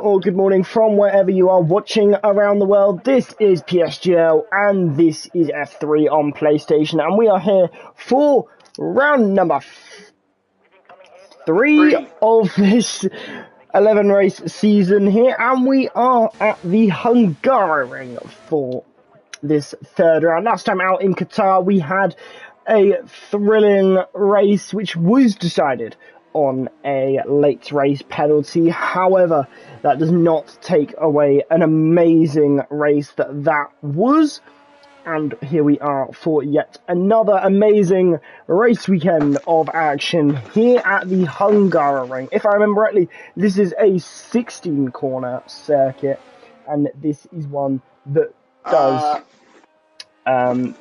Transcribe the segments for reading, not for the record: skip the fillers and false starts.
or good morning from wherever you are watching around the world. This is PSGL and this is F3 on PlayStation, and we are here for round number 3 Three. of this 11 race season here, and we are at the Hungary ring for this third round. Last time out in Qatar we had a thrilling race which was decided on a late race penalty. However, that does not take away an amazing race that was. And here we are for yet another amazing race weekend of action here at the Hungary ring. If I remember rightly, this is a 16 corner circuit, and this is one that does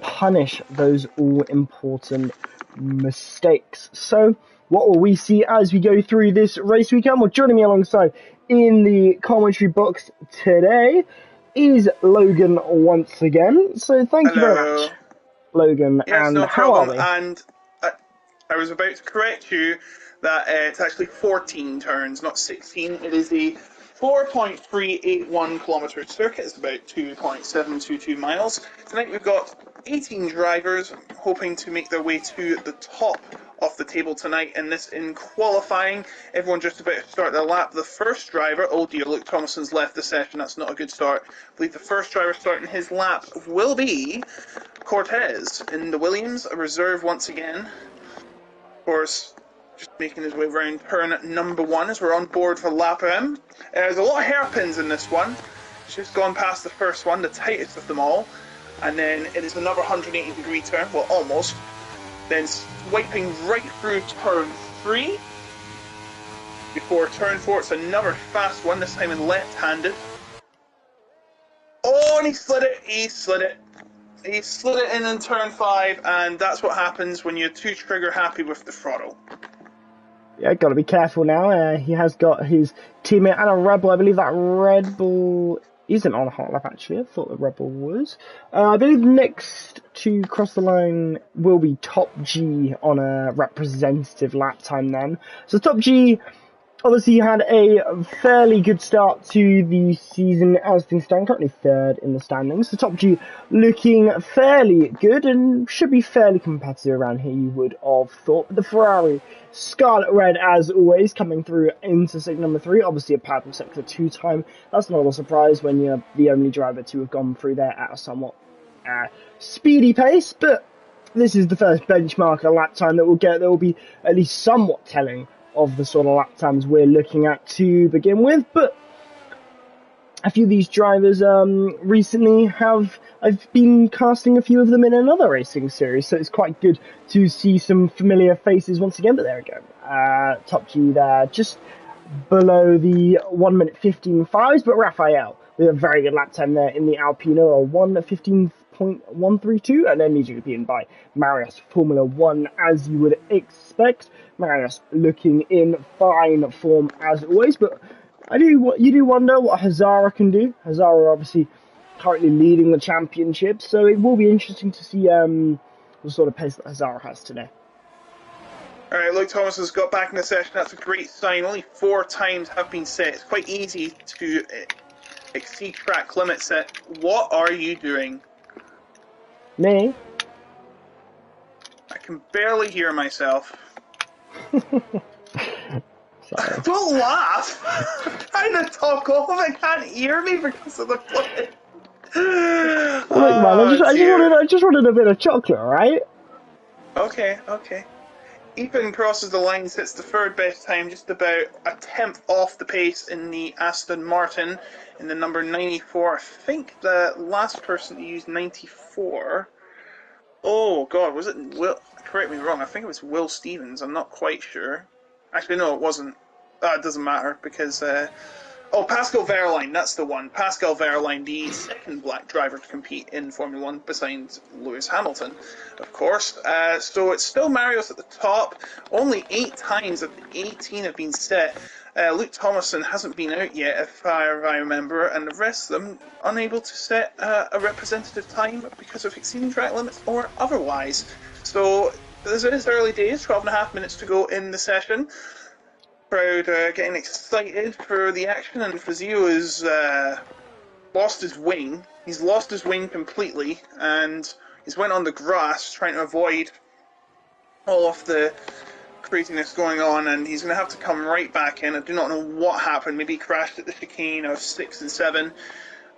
punish those all-important mistakes. So, what will we see as we go through this race weekend? Well, joining me alongside in the commentary box today is Logan once again. So, thank you very Hello. much, Logan. Yes, and no how are problem. we? And I was about to correct you that it's actually 14 turns, not 16. It is a 4.381 kilometre circuit. It's about 2.722 miles. Tonight we've got 18 drivers hoping to make their way to the top of the table tonight, and this in qualifying. Everyone just about to start their lap. The first driver, oh dear, Luke Thomason's left the session. That's not a good start. I believe the first driver starting his lap will be Cortez in the Williams, a reserve once again. Of course, just making his way around turn number 1 as we're on board for lap M. There's a lot of hairpins in this one. It's just gone past the first one, the tightest of them all. And then it is another 180-degree turn, well, almost. Then swiping right through turn 3. Before turn 4, it's another fast one, this time in left-handed. Oh, and he slid it, he slid it in turn 5, and that's what happens when you're too trigger happy with the throttle. Yeah, got to be careful now. He has got his teammate and a Red Bull. I believe that Red Bull isn't on a hot lap, actually. I thought the Red Bull was. I believe next to cross the line will be Top G on a representative lap time then. So Top G obviously had a fairly good start to the season as things stand, currently third in the standings. So Top G looking fairly good and should be fairly competitive around here, you would have thought. But the Ferrari Scarlet Red, as always, coming through into sector number 3. Obviously a purple sector 2 time. That's not a surprise when you're the only driver to have gone through there at a somewhat speedy pace. But this is the first benchmark a lap time that we'll get. That will be at least somewhat telling of the sort of lap times we're looking at to begin with. But a few of these drivers recently I've been casting a few of them in another racing series, so it's quite good to see some familiar faces once again. But there we go, Top G there, just below the 1 minute 15.5s, but Raphael with a very good lap time there in the Alpino, a 1:15.132, and then leading being by Marius Formula 1, as you would expect. Marius looking in fine form as always, but you do wonder what Hazara can do. Hazara obviously currently leading the championship, so it will be interesting to see the sort of pace that Hazara has today. Alright, Luke Thomas has got back in the session. That's a great sign. Only 4 times have been set. It's quite easy to exceed track limit set. What are you doing? Me? I can barely hear myself. Sorry. Don't laugh! I'm trying to talk off. I can't hear me because of the play. Look, man, I just wanted a bit of chocolate, right? Okay. Ethan crosses the line, sits the third best time, just about a tenth off the pace in the Aston Martin in the number 94. I think the last person to use 94. Oh God, was it Will? Correct me wrong. I think it was Will Stevens. I'm not quite sure. Actually, no, it wasn't. It doesn't matter because. Pascal Wehrlein, that's the one. Pascal Wehrlein, the second black driver to compete in Formula 1 besides Lewis Hamilton, of course. So it's still Marius at the top. Only 8 times of the 18 have been set. Luke Thomason hasn't been out yet, if I remember, and the rest of them unable to set a representative time because of exceeding track limits or otherwise. So this is early days, 12.5 minutes to go in the session. Crowd getting excited for the action, and Fazio has lost his wing. He's lost his wing completely, and he's went on the grass trying to avoid all of the craziness going on, and he's going to have to come right back in. I do not know what happened. Maybe he crashed at the chicane of 6 and 7,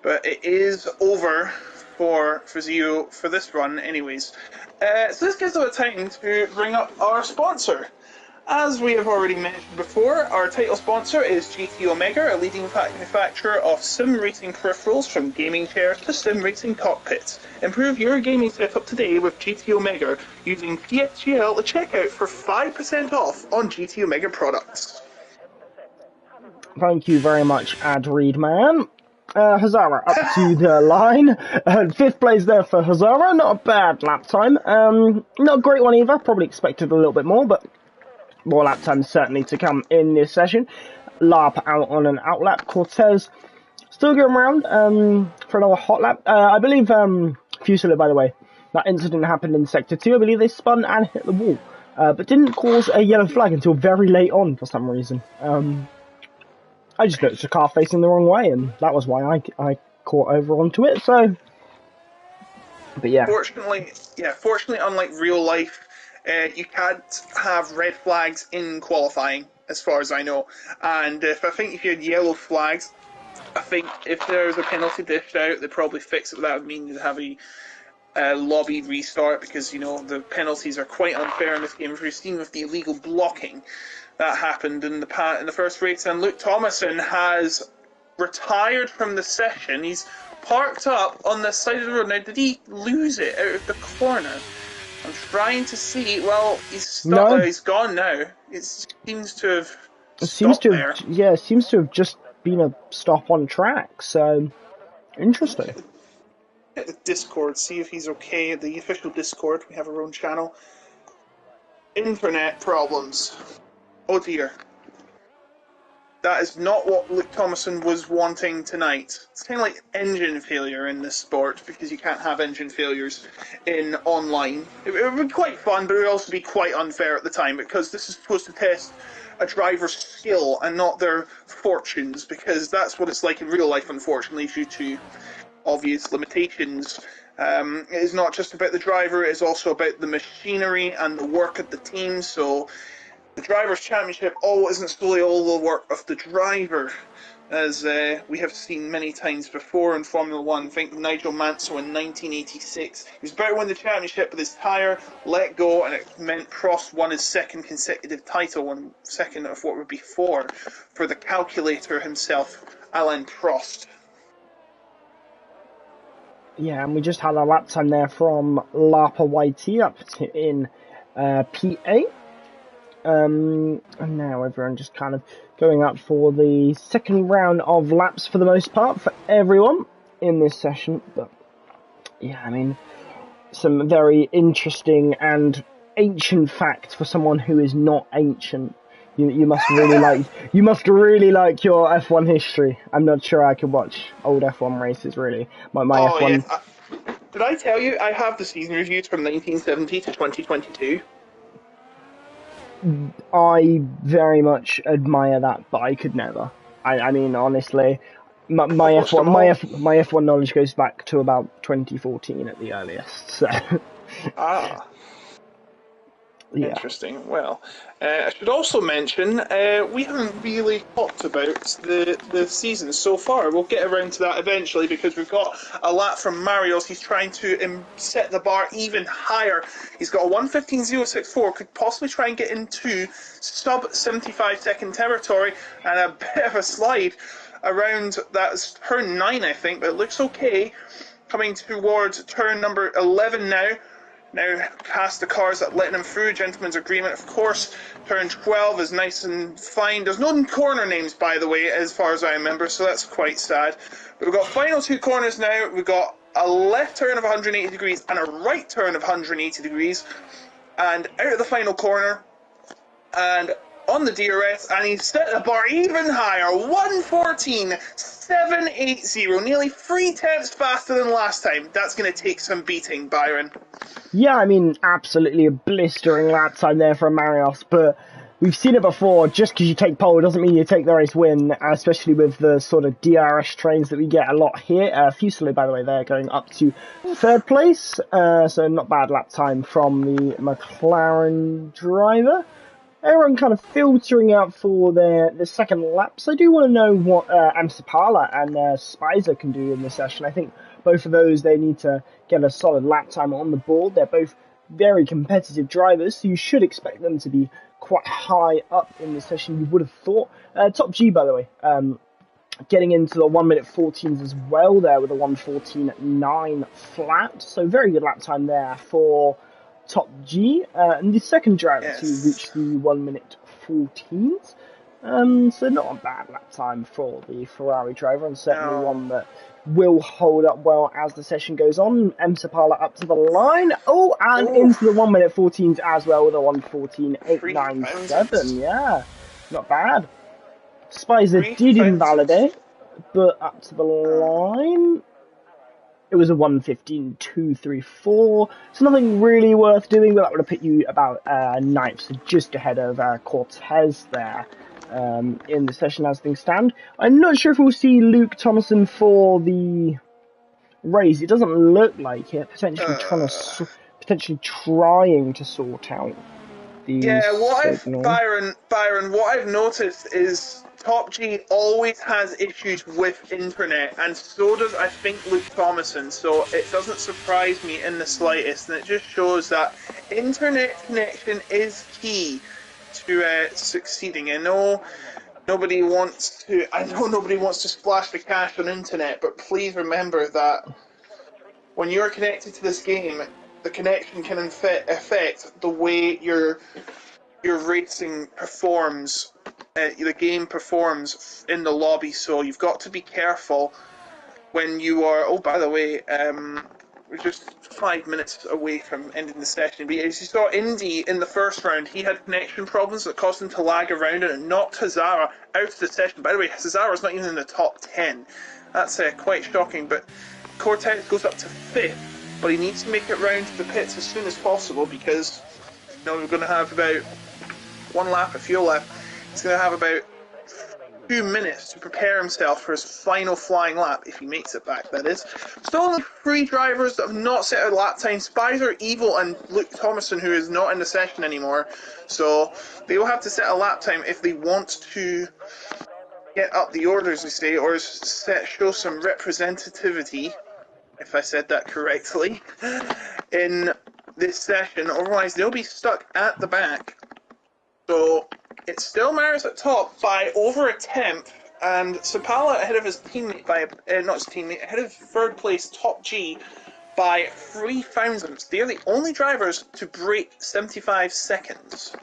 but it is over for Fazio for this run anyways. So this gives us a time to bring up our sponsor. As we have already mentioned before, our title sponsor is GT Omega, a leading manufacturer of sim racing peripherals from gaming chairs to sim racing cockpits. Improve your gaming setup today with GT Omega using PSGL at checkout for 5% off on GT Omega products. Thank you very much, Ad Reed Man. Hazara up to the line. 5th place there for Hazara. Not a bad lap time. Not a great one either. Probably expected a little bit more, but more lap times certainly to come in this session. Larp out on an outlap. Cortez still going around for another hot lap. I believe Fusilier, by the way, that incident happened in Sector 2. I believe they spun and hit the wall, but didn't cause a yellow flag until very late on for some reason. I just noticed a car facing the wrong way, and that was why I caught over onto it. So, but yeah. Fortunately, unlike real life, you can't have red flags in qualifying, as far as I know. And I think if you had yellow flags, I think if there's a penalty dished out, they'd probably fix it. But that would mean you'd have a lobby restart, because the penalties are quite unfair in this game. If you've seen with the illegal blocking that happened in the first race, and Luke Thomason has retired from the session. He's parked up on the side of the road. Now, did he lose it out of the corner? I'm trying to see. Well, he's stopped. No. He's gone now. It seems to have Seems stopped to there. have, yeah, seems to have just been a stop on track. So interesting. Hit the Discord, see if he's okay. The official Discord. We have our own channel. Internet problems. Oh dear. That is not what Luke Thomason was wanting tonight. It's kind of like engine failure in this sport, because you can't have engine failures in online. It would be quite fun, but it would also be quite unfair at the time, because this is supposed to test a driver's skill and not their fortunes, because that's what it's like in real life, unfortunately, due to obvious limitations. It is not just about the driver, it is also about the machinery and the work of the team. So the Drivers' Championship isn't solely all the work of the driver, as we have seen many times before in Formula 1. Think Nigel Mansell in 1986. He was about to win the championship, but his tyre let go, and it meant Prost won his second consecutive title, and second of what would be four, for the calculator himself, Alain Prost. Yeah, and we just had a lap time there from Lapa YT up in PA. And now everyone just kind of going up for the second round of laps for the most part for everyone in this session. But yeah, I mean, some very interesting and ancient facts for someone who is not ancient. You must really like your F1 history. I'm not sure I could watch old F1 races really. My F1. Yeah. Did I tell you I have the season reviews from 1970 to 2022? I very much admire that, but I could never. I mean, honestly, my F1 knowledge goes back to about 2014 at the earliest. So. Yeah. Interesting. Well, I should also mention we haven't really talked about the season so far. We'll get around to that eventually, because we've got a lap from Marios. He's trying to set the bar even higher. He's got a 1:15.064, could possibly try and get into sub 75-second territory, and a bit of a slide around that's turn 9, I think, but it looks okay. Coming towards turn number 11 now. Now past the cars that letting him through, gentleman's agreement, of course. Turn 12 is nice and fine. There's no corner names, by the way, as far as I remember, so that's quite sad. But we've got final two corners now. We've got a left turn of 180 degrees and a right turn of 180 degrees. And out of the final corner, and on the DRS, and he's set the bar even higher, 1:14.780, nearly 3 tenths faster than last time. That's going to take some beating, Byron. Yeah, I mean, absolutely a blistering lap time there from Marios, but we've seen it before. Just because you take pole doesn't mean you take the race win, especially with the sort of DRS trains that we get a lot here. Fuseli, by the way, they're going up to third place, so not bad lap time from the McLaren driver. Everyone kind of filtering out for the second laps. I do want to know what Amsapala and Spicer can do in this session. I think both of those, they need to get a solid lap time on the board. They're both very competitive drivers, so you should expect them to be quite high up in this session, you would have thought. Top G, by the way, getting into the 1 minute 14s as well there with a 1:14.9 flat. So very good lap time there for Top G. And the second driver to reach the 1 minute 14s. So not a bad lap time for the Ferrari driver, and certainly one that will hold up well as the session goes on. Sapala up to the line. Oh, and into the 1 minute 14s as well with a 1:14.897. Yeah, not bad. Spicer did invalidate, but up to the line. It was a 1:15.234. So nothing really worth doing, but that would have put you about ninth, so just ahead of Cortez there. In the session as things stand. I'm not sure if we'll see Luke Thomason for the race. It doesn't look like it. Potentially trying to sort out the signal. Byron, what I've noticed is Top G always has issues with internet, and so does, I think, Luke Thomason. So it doesn't surprise me in the slightest, and it just shows that internet connection is key to succeeding. I know nobody wants to splash the cash on internet, but please remember that when you're connected to this game, the connection can affect the way your racing performs, the game performs in the lobby. So you've got to be careful when you are. Oh, by the way, we're just 5 minutes away from ending the session. But as you saw, Indy in the first round, he had connection problems that caused him to lag around and knocked Hazara out of the session. By the way, Hazara's not even in the top 10. That's quite shocking. But Cortez goes up to 5th, but he needs to make it round to the pits as soon as possible because we're going to have about one lap, a fuel lap. He's going to have about 2 minutes to prepare himself for his final flying lap, if he makes it back, that is. Still only 3 drivers that have not set a lap time: Spicer, Evil, and Luke Thomason, who is not in the session anymore. So they will have to set a lap time if they want to get up the order, as we say, or show some representativity, if I said that correctly, in this session. Otherwise, they'll be stuck at the back. So it still matters at top by over a tenth, and Sapala ahead of his teammate ahead of third place Top G by 3 thousandths. They're the only drivers to break 75 seconds.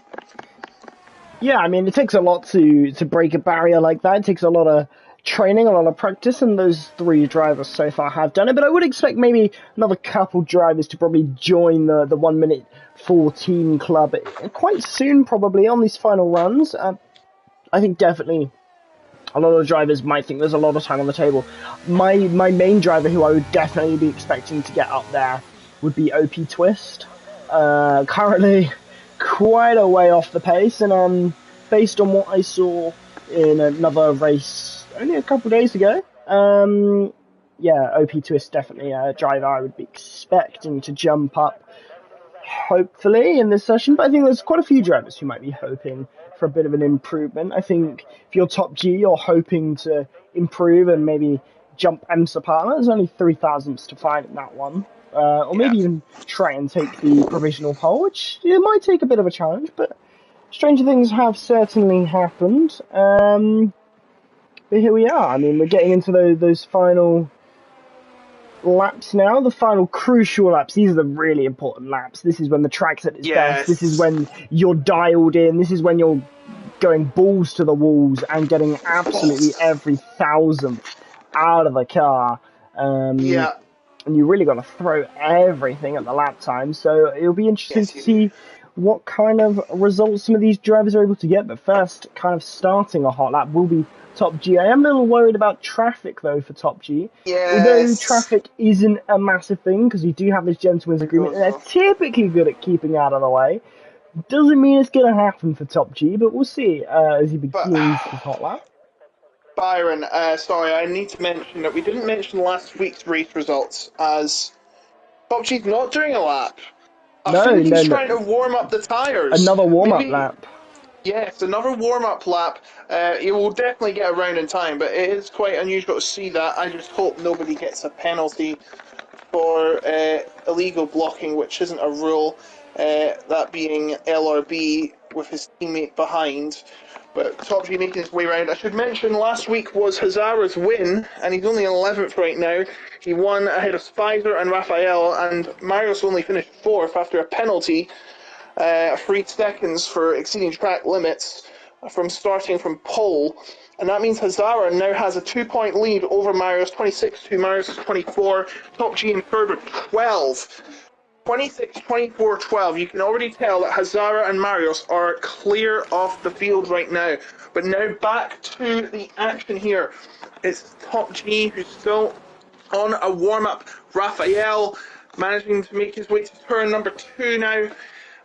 Yeah, I mean, it takes a lot to break a barrier like that. It takes a lot of training, a lot of practice, and those 3 drivers so far have done it. But I would expect maybe another couple drivers to probably join the 1 minute 14 club quite soon, probably on these final runs. I think definitely a lot of drivers might think there's a lot of time on the table. My main driver who I would definitely be expecting to get up there would be OP Twist. Currently quite a way off the pace, and based on what I saw in another race only a couple of days ago, OP Twist definitely a driver I would be expecting to jump up, hopefully, in this session. But I think there's quite a few drivers who might be hoping for a bit of an improvement. I think if you're Top G, you're hoping to improve and maybe jump Sapala. There's only 3 thousandths to find in that one. Or maybe even try and take the provisional pole, which it might take a bit of a challenge, but stranger things have certainly happened. But here we are. I mean, we're getting into those final laps now, the final crucial laps. These are the really important laps. This is when the track's at its best. This is when you're dialed in. This is when you're going balls to the walls and getting absolutely every thousandth out of the car. And you really got to throw everything at the lap time. So it'll be interesting to see what kind of results some of these drivers are able to get. But first, kind of starting a hot lap will be Top G. I am a little worried about traffic, though, for Top G. Although traffic isn't a massive thing, because you do have this gentleman's agreement, and they're typically good at keeping out of the way. Doesn't mean it's going to happen for Top G, but we'll see as he But begins his hot lap. Byron, sorry, I need to mention that we didn't mention last week's race results as Top G's not doing a lap. I think he's trying to warm up the tyres. Another warm-up Maybe, lap. yes, another warm-up lap. He will definitely get around in time, but it is quite unusual to see that. I just hope nobody gets a penalty for illegal blocking, which isn't a rule, that being LRB with his teammate behind. But Top G making his way around. I should mention last week was Hazara's win, and he's only in 11th right now. He won ahead of Spicer and Raphael, and Marius only finished 4th after a penalty, 3 seconds for exceeding track limits from starting from pole. And that means Hazara now has a 2-point lead over Marius, 26 to Marius 24. Top G in third with 12. 26, 24, 12. You can already tell that Hazara and Marius are clear off the field right now. But now back to the action here. It's Top G who's still on a warm-up. Raphael managing to make his way to turn number 2 now.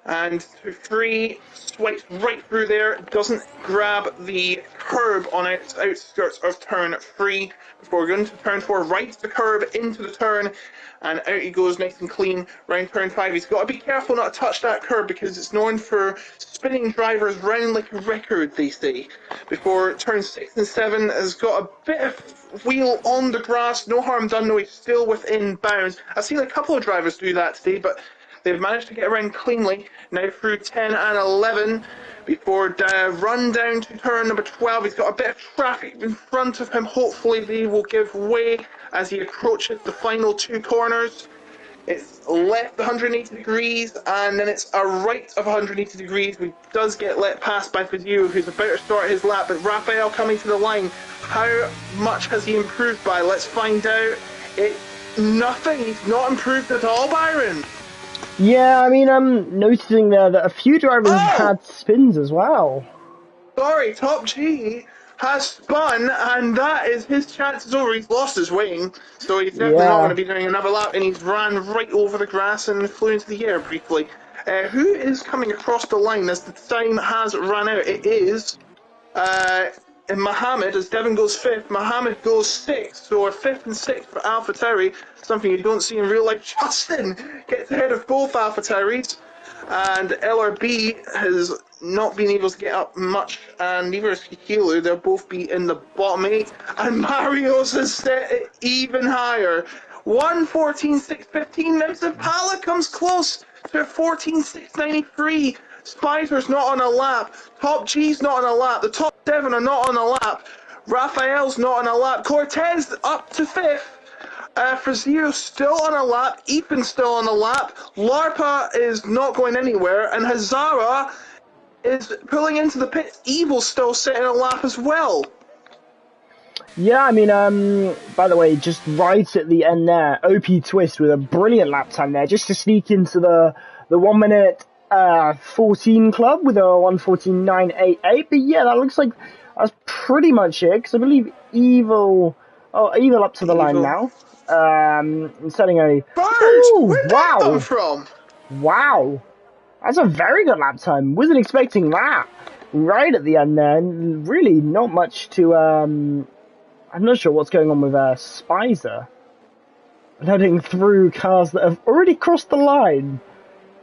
And to 3, swipes right through there, doesn't grab the curb on its outskirts of turn 3 before going to turn 4, right the curb into the turn, and out he goes nice and clean round turn 5. He's got to be careful not to touch that curb because it's known for spinning drivers round like a record, they say. Before turn 6 and 7 has got a bit of wheel on the grass, no harm done, no, he's still within bounds. I've seen a couple of drivers do that today, but they've managed to get around cleanly, now through 10 and 11, before run down to turn number 12. He's got a bit of traffic in front of him. Hopefully they will give way as he approaches the final 2 corners. It's left 180 degrees, and then it's a right of 180 degrees. He does get let past by Fazio, who's about to start his lap, but Raphael coming to the line. How much has he improved by? Let's find out. It's nothing. He's not improved at all, Byron. Yeah, I mean, I'm noticing there that a few drivers had spins as well. Sorry, Top G has spun, and that is his chances over. He's lost his wing, so he's definitely not going to be doing another lap, and he's ran right over the grass and flew into the air briefly. Who is coming across the line as the time has run out? It is Mohammed, as Devon goes 5th, Mohammed goes 6th, so a 5th and 6th for AlphaTauri, something you don't see in real life. Justin gets ahead of both AlphaTauris, and LRB has not been able to get up much, and neither is Kikilu. They'll both be in the bottom 8, and Marios has set it even higher. 1:14.615, now Zapala comes close to 14.693. Spicer's not on a lap. Top G's not on a lap. The top 7 are not on a lap. Raphael's not on a lap. Cortez up to 5th. Frazio still on a lap. Ethan's still on a lap. Larpa is not going anywhere. And Hazara is pulling into the pits. Evil's still sitting a lap as well. Yeah, I mean, by the way, just right at the end there, OP Twist with a brilliant lap time there, just to sneak into the 1 minute 14 club with a 1:14.988. But yeah, that looks like that's pretty much it, because I believe Evil up to the line now. Setting a... Where'd that come from? Wow. That's a very good lap time. Wasn't expecting that. Right at the end there. Really not much to... I'm not sure what's going on with Spicer. Letting through cars that have already crossed the line.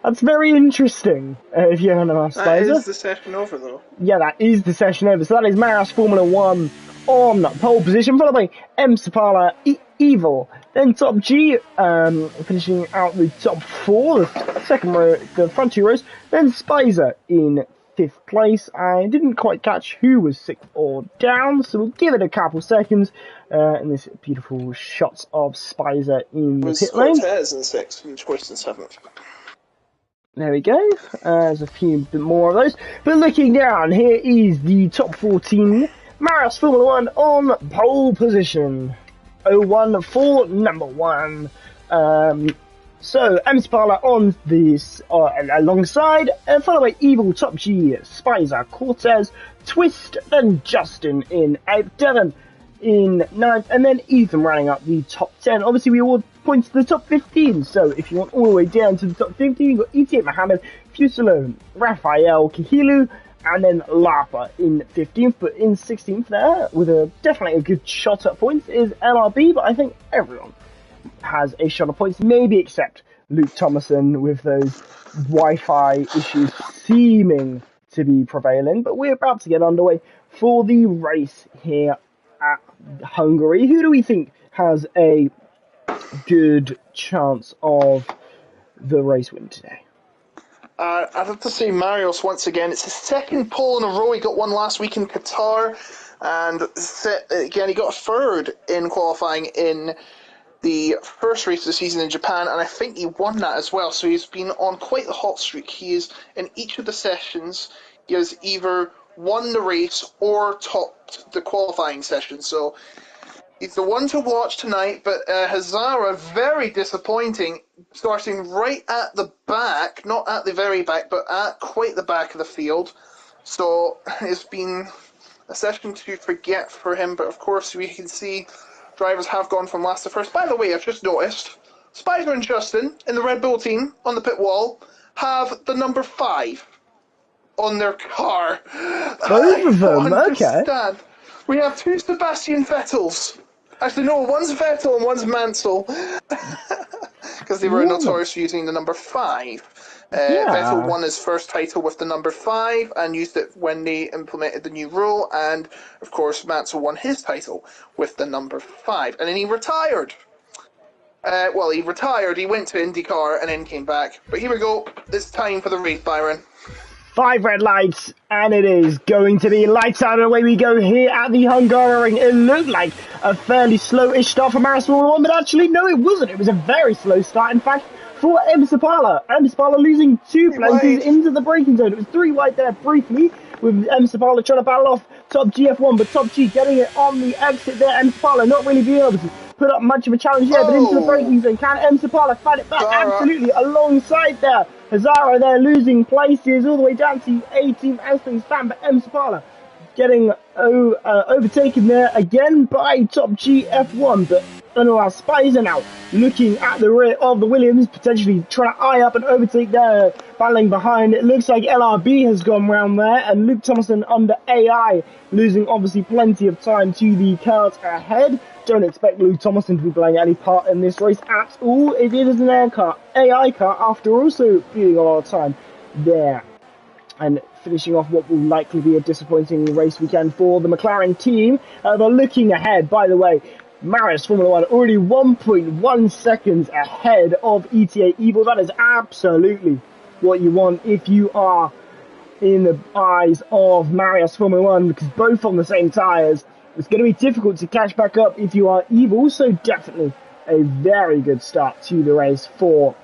That's very interesting, if you're going to ask Spicer. That is the session over, though. Yeah, that is the session over. So that is Marius Formula 1 on pole position, followed by M. Sapala, Evil. Then Top G, finishing out the top 4, the second row, the front 2 rows. Then Spicer in 5th place. I didn't quite catch who was 6th or down, so we'll give it a couple seconds. In this beautiful shots of Spicer in the pit lane. Cortez in 6th and Twist in 7th. There we go. There's a few bit more of those. But looking down, here is the top 14. Marius Formula 1 on pole position. 01 for number 1. So, M. Spala on this, alongside, followed by Evil, Top G, Spicer, Cortez, Twist, and Justin in 8th. Devon in ninth, and then Ethan running up the top 10. Obviously, we award points to the top 15, so if you want all the way down to the top 15, you've got ETA Mohammed, Fusalo, Raphael, Kahilu, and then Lapa in 15th, but in 16th there, with definitely a good shot at points, is LRB, but I think everyone has a shot at points, maybe except Luke Thomason with those Wi-Fi issues seeming to be prevailing, but we're about to get underway for the race here at Hungary. Who do we think has a good chance of the race win today? I'd have to say Marios once again. It's his second pole in a row. He got one last week in Qatar, and again he got a third in qualifying in the first race of the season in Japan, and I think he won that as well. So he's been on quite the hot streak. He is in each of the sessions. He has either won the race or topped the qualifying session. So he's the one to watch tonight, but Hazara, very disappointing, starting right at the back, not at the very back, but at quite the back of the field. So it's been a session to forget for him, but of course we can see drivers have gone from last to first. By the way, I've just noticed, Spider and Justin in the Red Bull team on the pit wall have the number 5 on their car. Both of them, okay. We have 2 Sebastian Vettels. Actually, no, one's Vettel and one's Mansell. Because they were notorious for using the number 5. Vettel won his first title with the number 5 and used it when they implemented the new rule. And, of course, Mansell won his title with the number 5. And then he retired. He retired, he went to IndyCar and then came back. But here we go. It's time for the race, Byron. 5 red lights, and it is going to be lights out, and away we go here at the Hungary. It looked like a fairly slow-ish start for Maris Formula 1, but actually, no, it wasn't. It was a very slow start, in fact, for M. Sapala. M. Sapala losing 2 places into the braking zone. It was 3 wide there briefly, with M. Sapala trying to battle off Top GF1, but Top G getting it on the exit there. M. Sapala not really being able to put up much of a challenge yet, but into the braking zone. Can M. Sapala fight it back? Absolutely, alongside there. Hazara there losing places all the way down to 18th as things stand, but M. Sapala getting overtaken there again by Top GF1, but Anurag Spicer now looking at the rear of the Williams, potentially trying to eye up and overtake there, battling behind. It looks like LRB has gone round there, and Luke Thomason under AI, losing obviously plenty of time to the cars ahead. Don't expect Luke Thomason to be playing any part in this race at all. It is an AI car after all, so feeling a lot of time there. And finishing off what will likely be a disappointing race weekend for the McLaren team. They're looking ahead, by the way. Maris Formula 1 already 1.1 seconds ahead of ETA Evil. That is absolutely what you want if you are in the eyes of Marius Formula 1, because both on the same tyres. It's going to be difficult to catch back up if you are Evil, so definitely a very good start to the race for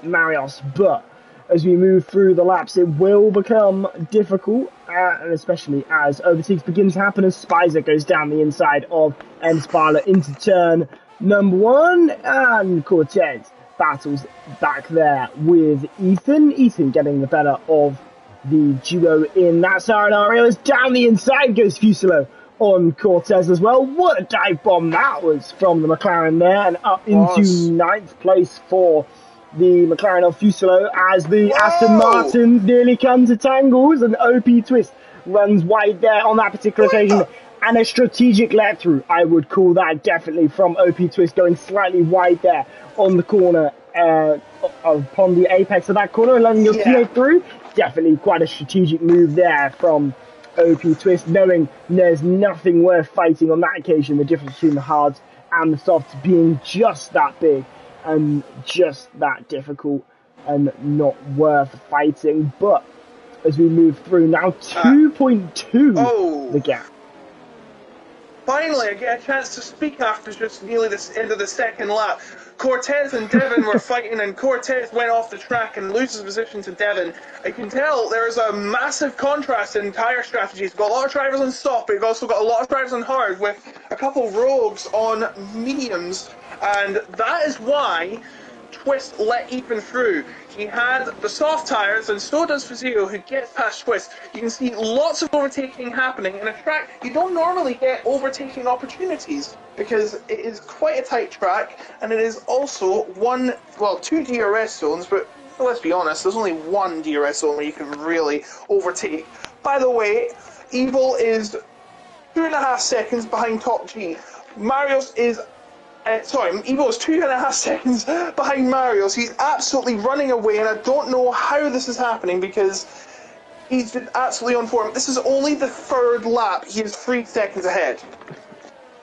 Marius. But as we move through the laps, it will become difficult, and especially as overtakes begin to happen as Spicer goes down the inside of M. Spala into turn number 1, and Cortez battles back there with Ethan. Ethan getting the better of the duo in that scenario as down the inside goes Fusalo on Cortez as well. What a dive bomb that was from the McLaren there, and up into 9th place for the McLaren of Fusalo as the Aston Martin nearly comes to tangles, and OP Twist runs wide there on that particular occasion. And a strategic let through, I would call that, definitely, from OP Twist, going slightly wide there on the corner, upon the apex of that corner and letting your teammate through. Definitely quite a strategic move there from OP Twist, knowing there's nothing worth fighting on that occasion. The difference between the hards and the softs being just that big and just that difficult and not worth fighting. But as we move through now, 2.2 the gap. Finally, I get a chance to speak after just nearly the end of the second lap. Cortez and Devon were fighting, and Cortez went off the track and loses position to Devon. I can tell there is a massive contrast in tyre strategies. We've got a lot of drivers on soft, but we've also got a lot of drivers on hard, with a couple of rogues on mediums. And that is why Twist let Ethan through. He had the soft tyres, and so does Fazio, who gets past Twist. You can see lots of overtaking happening in a track. You don't normally get overtaking opportunities because it is quite a tight track, and it is also two DRS zones, but let's be honest, there's only one DRS zone where you can really overtake. By the way, Evil is 2.5 seconds behind Top G. Marios is Evo is 2.5 seconds behind Marios. He's absolutely running away, and I don't know how this is happening because he's been absolutely on form. This is only the third lap. He is 3 seconds ahead.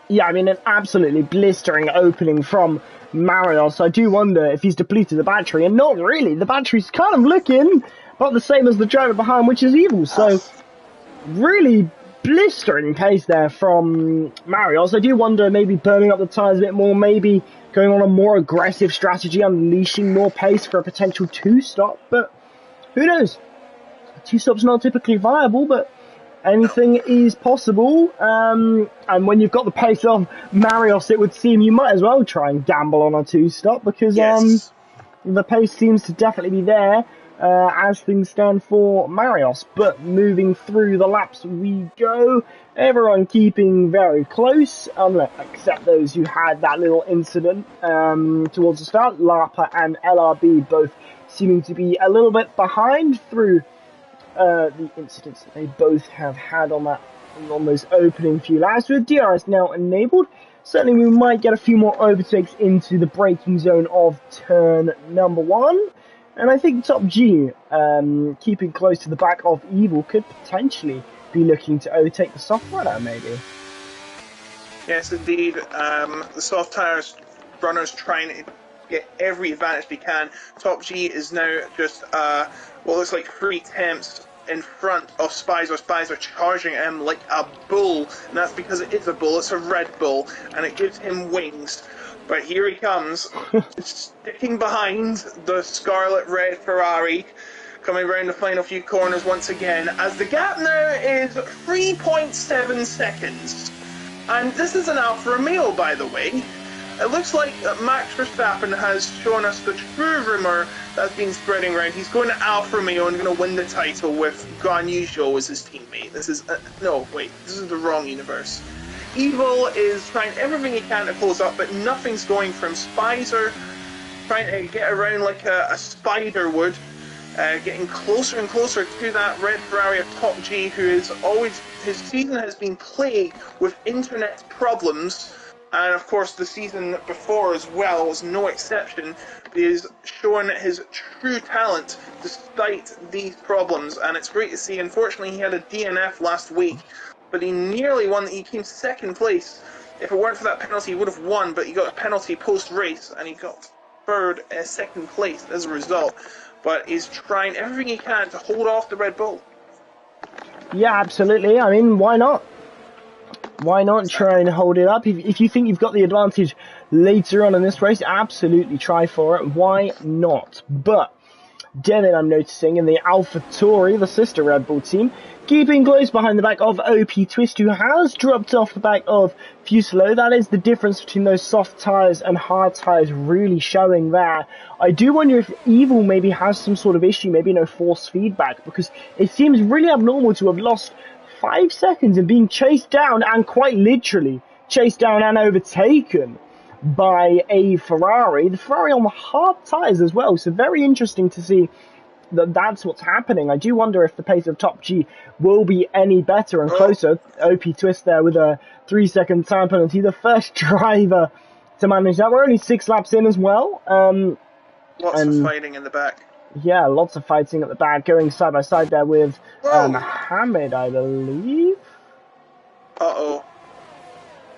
Yeah, I mean, an absolutely blistering opening from Marios. I do wonder if he's depleted the battery, and not really. The battery's kind of looking about the same as the driver behind, which is Evil. So, really blistering pace there from Marios. I do wonder maybe burning up the tyres a bit more, maybe going on a more aggressive strategy, unleashing more pace for a potential 2-stop, but who knows? 2-stop's not typically viable, but anything is possible, and when you've got the pace of Marios, it would seem you might as well try and gamble on a 2-stop, because the pace seems to definitely be there, as things stand for Marios. But moving through the laps we go, everyone keeping very close, except those who had that little incident towards the start. Lapa and LRB both seeming to be a little bit behind through the incidents that they both have had on those opening few laps. With DRS now enabled, certainly we might get a few more overtakes into the braking zone of turn number 1. And I think Top G, keeping close to the back of Evil, could potentially be looking to overtake the soft runner, maybe. Yes, indeed. The soft tyres runners trying to get every advantage they can. Top G is now just, looks like 3 tenths in front of Spicer. Spicer charging him like a bull, and that's because it is a bull. It's a Red Bull, and it gives him wings. But here he comes, sticking behind the scarlet red Ferrari, coming around the final few corners once again, as the gap now is 3.7 seconds. And this is an Alfa Romeo, by the way. It looks like Max Verstappen has shown us the true rumour that's been spreading around. He's going to Alfa Romeo and going to win the title with Guan Yu Zhou as his teammate. This is this is the wrong universe. Evil is trying everything he can to close up, but nothing's going from Spicer, trying to get around like a spider would, getting closer and closer to that red Ferrari of Top G, who is always, his season has been plagued with internet problems, and of course the season before as well was no exception. He is showing his true talent despite these problems, and it's great to see. Unfortunately, he had a DNF last week, but he nearly won. He came second place. If it weren't for that penalty, he would have won, but he got a penalty post-race, and he got second place as a result. But he's trying everything he can to hold off the Red Bull. Yeah, absolutely. I mean, why not? Why not try and hold it up? If you think you've got the advantage later on in this race, absolutely try for it. Why not? But Devin, I'm noticing, in the AlphaTauri, the sister Red Bull team, keeping close behind the back of OP Twist, who has dropped off the back of Fuselo. That is the difference between those soft tyres and hard tyres really showing there. I do wonder if Evil maybe has some sort of issue, maybe no force feedback, because it seems really abnormal to have lost 5 seconds and being chased down, and quite literally chased down and overtaken by a Ferrari. The Ferrari on the hard tyres as well, so very interesting to see that's what's happening. I do wonder if the pace of Top G will be any better and closer. OP Twist there with a 3-second time penalty. The first driver to manage that. We're only 6 laps in as well. Lots of fighting in the back. Yeah, lots of fighting at the back, going side by side there with Mohammed, I believe. Uh-oh.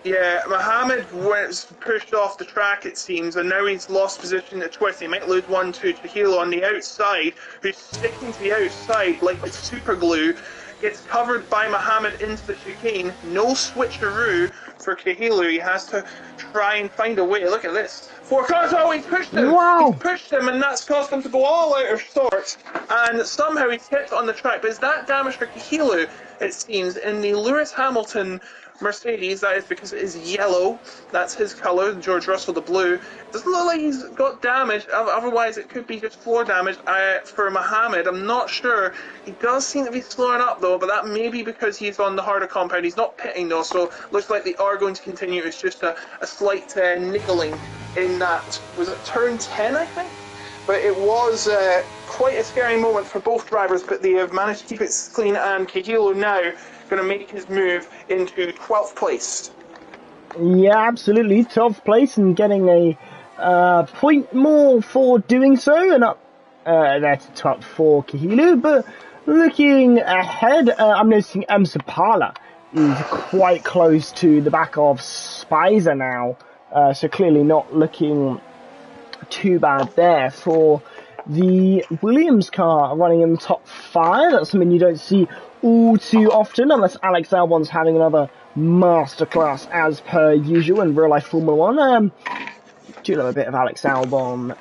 Yeah, Mohammed was pushed off the track, it seems, and now he's lost position to Twist. He might lose 1-2 to Hilo on the outside, who's sticking to the outside like it's super glue. Gets covered by Mohammed into the chicane. No switcheroo for Kahilo. He has to try and find a way. Look at this. 4 cars. Oh, he pushed him. Wow. He's pushed him, and that's caused him to go all out of sorts. And somehow he's kept on the track. But is that damage for Kahilo, it seems, in the Lewis Hamilton Mercedes. That is because it is yellow. That's his colour. George Russell, the blue. It doesn't look like he's got damage. Otherwise, it could be just floor damage. For Mohammed, I'm not sure. He does seem to be slowing up though, but that may be because he's on the harder compound. He's not pitting though, so looks like they are going to continue. It's just a slight niggling in that. Was it turn 10, I think? But it was quite a scary moment for both drivers, but they have managed to keep it clean, and Kahilo now going to make his move into 12th place. Yeah, absolutely. 12th place and getting a point more for doing so, and up there to top 4 Kahilo. But looking ahead, I'm noticing Sapala is quite close to the back of Spicer now, so clearly not looking too bad there for the Williams car running in the top 5. That's something you don't see all too often, unless Alex Albon's having another masterclass as per usual in real life Formula 1. Do love a bit of Alex Albon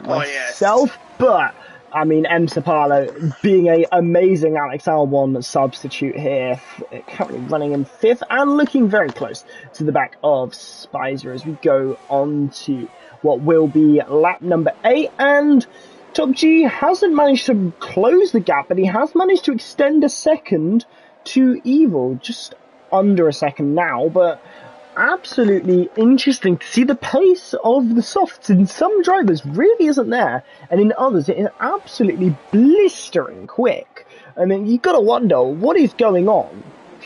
myself, but I mean, M. Sapalo being an amazing Alex Albon substitute here, currently running in 5th and looking very close to the back of Spicer as we go on to what will be lap number 8. And Top G hasn't managed to close the gap, but he has managed to extend a second to Evil, just under a second now, but absolutely interesting to see the pace of the softs in some drivers really isn't there, and in others it is absolutely blistering quick. I mean, you've got to wonder what is going on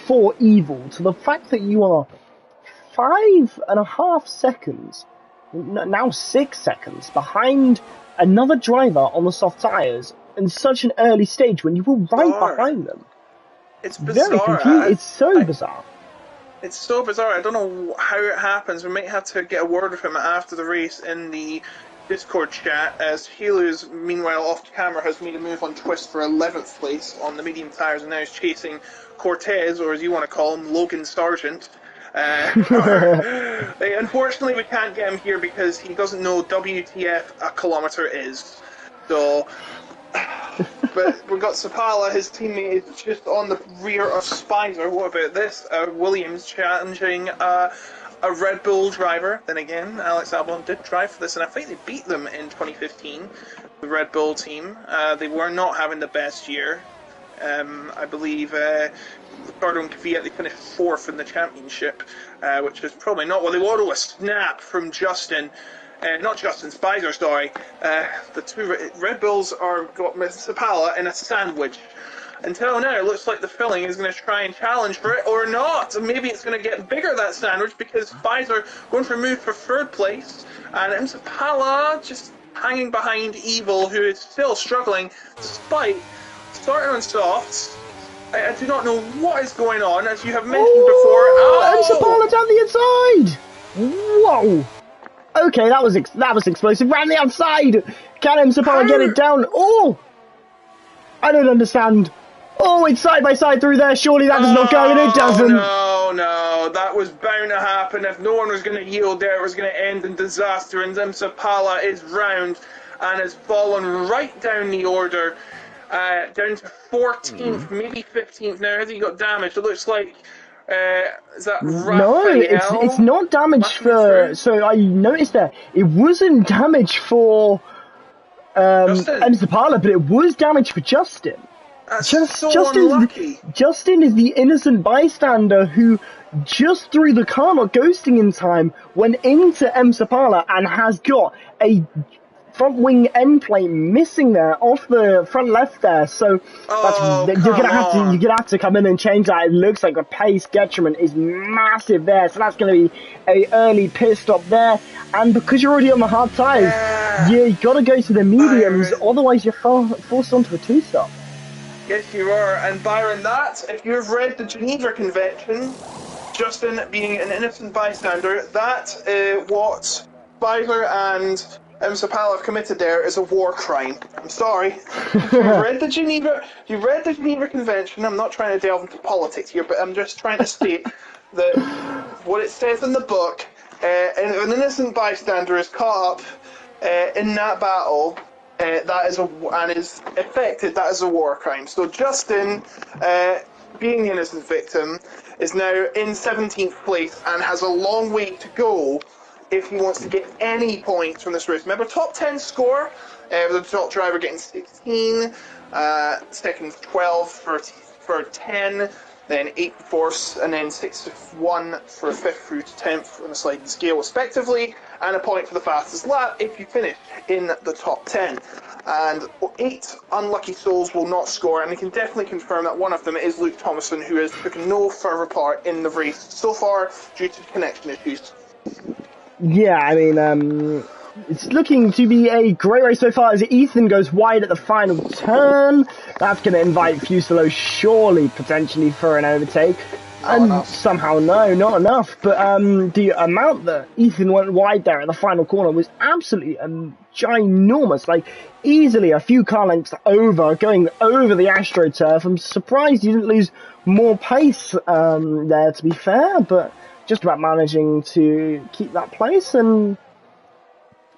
for Evil to the fact that you are 5.5 seconds, now 6 seconds behind another driver on the soft tyres in such an early stage when you were right behind them. It's bizarre. Very confusing. It's so bizarre. It's so bizarre. I don't know how it happens. We might have to get a word with him after the race in the Discord chat, as Helu's, meanwhile, off camera, has made a move on Twist for 11th place on the medium tyres and now is chasing Cortez, or as you want to call him, Logan Sargent. Unfortunately, we can't get him here because he doesn't know WTF a kilometre is. So... But we've got Sapala, his teammate, is just on the rear of Spicer. What about this? Williams challenging a Red Bull driver. Then again, Alex Albon did drive for this, and I think they beat them in 2015, the Red Bull team. They were not having the best year. I believe Ricardo and Kvyat, they finished 4th in the championship, which is probably not what they wanted. A snap from Justin. Not Justin, Spicer, sorry. The two Red Bulls are got Sapala in a sandwich. Until now, it looks like the filling is going to try and challenge for it, or not. Maybe it's going to get bigger, that sandwich, because Spicer going for a move for 3rd place, and Sapala just hanging behind Evil, who is still struggling, despite starting on softs. I do not know what is going on, as you have mentioned before. Sapala down the inside! Whoa! Okay, that was explosive. Round the outside! Can M. Sapala get it down? Oh! I don't understand. Oh, it's side by side through there. Surely that does not go, and it doesn't. No, that was bound to happen. If no one was going to yield there, it was going to end in disaster. And M. Sapala is round and has fallen right down the order, down to 14th, maybe 15th now. Has he got damaged? It looks like... is that no, it's not damage for... So I noticed that it wasn't damage for M. Sapala, but it was damage for Justin. That's so unlucky. Justin is the innocent bystander who just through the car not ghosting in time went into M. Sapala and has got a front wing end plate missing there off the front left there, so you're gonna have to come in and change that. It looks like the pace detriment is massive there, so that's gonna be a early pit stop there. And because you're already on the hard tyres, you gotta go to the mediums, otherwise you're forced onto a 2-stop. Yes, you are. And Byron, that, if you've read the Geneva Convention, Justin being an innocent bystander, that what Spicer and M. Sapala have committed there is a war crime. I'm sorry. You've read the Geneva Convention. I'm not trying to delve into politics here, but I'm just trying to state that what it says in the book, if an innocent bystander is caught up in that battle, that is and is affected, that is a war crime. So Justin, being the innocent victim, is now in 17th place and has a long way to go if he wants to get any points from this race. Remember, top 10 score, with the top driver getting 16, second 12 for 10, then 8 for 4th, and then 6 to 1 for 5th through to 10th on a sliding scale respectively, and a point for the fastest lap if you finish in the top 10. And 8 unlucky souls will not score, and I can definitely confirm that one of them is Luke Thomason, who has taken no further part in the race so far due to connection issues. Yeah, I mean, it's looking to be a great race so far as Ethan goes wide at the final turn. That's going to invite Fuselo surely, potentially, for an overtake. Somehow, no, not enough. But the amount that Ethan went wide there at the final corner was absolutely ginormous. Like, easily a few car lengths over, going over the AstroTurf. I'm surprised he didn't lose more pace there, to be fair, but just about managing to keep that place and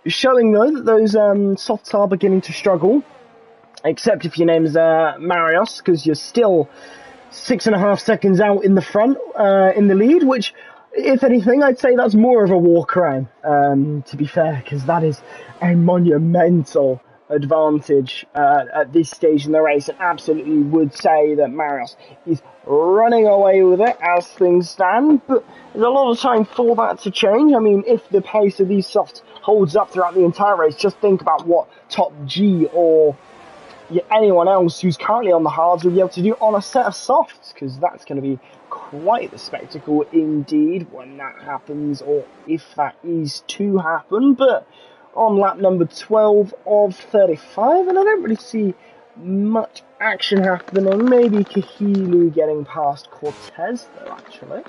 showing, though, that those softs are beginning to struggle, except if your name's Marios, because you're still 6.5 seconds out in the front, in the lead, which, if anything, I'd say that's more of a walk around, to be fair, because that is a monumental advantage at this stage in the race, and absolutely would say that Marios is running away with it as things stand, but there's a lot of time for that to change. I mean, if the pace of these softs holds up throughout the entire race, just think about what Top G or anyone else who's currently on the hards will be able to do on a set of softs, because that's going to be quite the spectacle indeed when that happens, or if that is to happen. But on lap number 12 of 35, and I don't really see much action happening. Maybe Kahilu getting past Cortez, though, actually.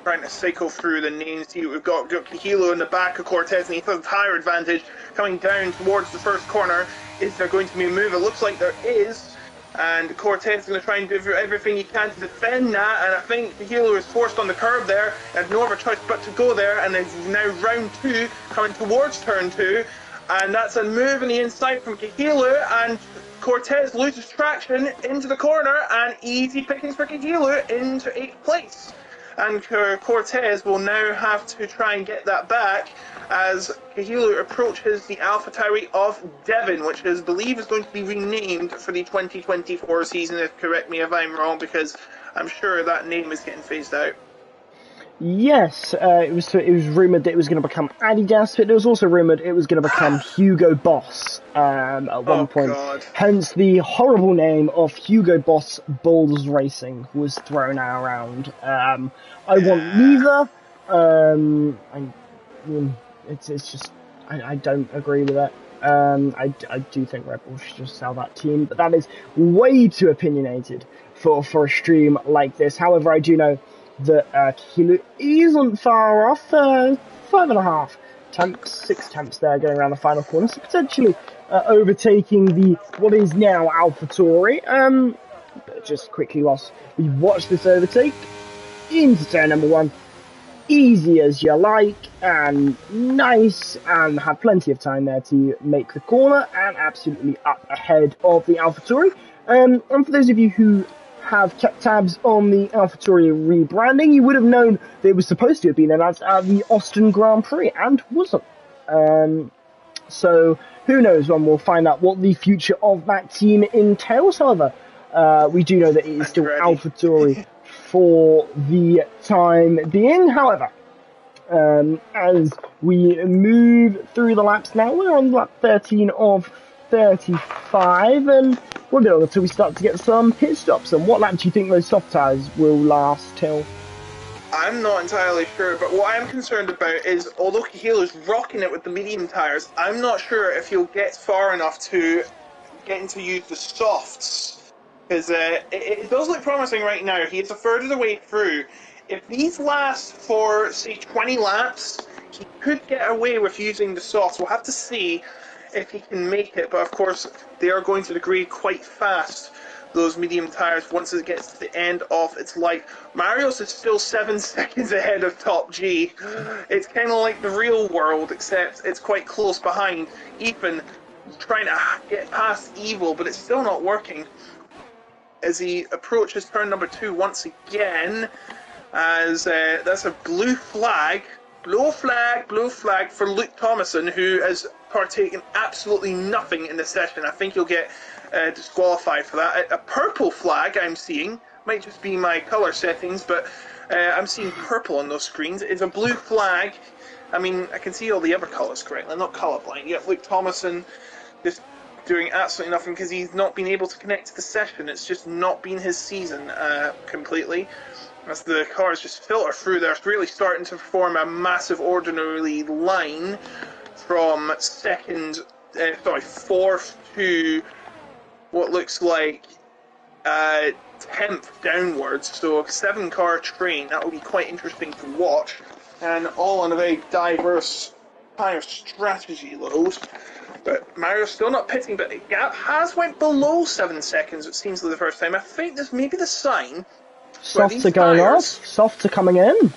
Trying to cycle through the names here. We've got Kahilo in the back of Cortez, and he has a tyre advantage coming down towards the first corner. Is there going to be a move? It looks like there is. And Cortez is going to try and do everything he can to defend that. And I think Kahilo is forced on the curb there. And no other choice but to go there. And it's now round 2 coming towards turn 2. And that's a move in the inside from Kahilo. And Cortez loses traction into the corner. And easy pickings for Kahilo into 8th place. And Cortez will now have to try and get that back as Kahilo approaches the AlphaTauri of Devon, which I believe is going to be renamed for the 2024 season. Correct me if I'm wrong, because I'm sure that name is getting phased out. Yes, it was rumoured that it was going to become Adidas, but it was also rumoured it was going to become Hugo Boss at one point. God. Hence the horrible name of Hugo Boss Bulls Racing was thrown around. I want neither. It's just I don't agree with it. I do think Red Bull should just sell that team, but that is way too opinionated for a stream like this. However, I do know that Kahilo isn't far off, 5.5 attempts, 6 attempts there going around the final corner, so potentially overtaking what is now AlphaTauri. But just quickly, whilst we watch this overtake into turn number 1, easy as you like, and nice, and had plenty of time there to make the corner, and absolutely up ahead of the AlphaTauri. And for those of you who have kept tabs on the AlphaTauri rebranding, you would have known that it was supposed to have been announced at the Austin Grand Prix, and wasn't. So, who knows when we'll find out what the future of that team entails. However, we do know that it is still AlphaTauri for the time being. However, as we move through the laps now, we're on lap 13 of 35, and we'll go until we start to get some pit stops. And what lap do you think those soft tyres will last till? I'm not entirely sure, but what I'm concerned about is, although Kahilo's rocking it with the medium tyres, I'm not sure if he'll get far enough to getting to use the softs. Because it does look promising right now. He's a third of the way through. If these last for, say, 20 laps, he could get away with using the softs. We'll have to see if he can make it, but of course they are going to degrade quite fast, those medium tyres, once it gets to the end of its life. Marios is still 7 seconds ahead of Top G. It's kind of like the real world, except it's quite close behind. Ethan trying to get past Evil, but it's still not working. as he approaches turn number 2 once again, as that's a blue flag for Luke Thomason, who has partaken absolutely nothing in the session. I think he'll get disqualified for that. A purple flag I'm seeing, might just be my colour settings, but I'm seeing purple on those screens. It's a blue flag. I mean, I can see all the other colours correctly. I'm not colourblind. Yet Luke Thomason just doing absolutely nothing because he's not been able to connect to the session. It's just not been his season completely. As the cars just filter through, they're really starting to form a massive ordinary line from fourth to what looks like 10th downwards. So a 7-car train, that will be quite interesting to watch. And all on a very diverse kind of strategy load. But Mario's still not pitting, but the gap has went below 7 seconds, it seems, for the first time. I think this may be the sign. Softs are going off. Softs are coming in.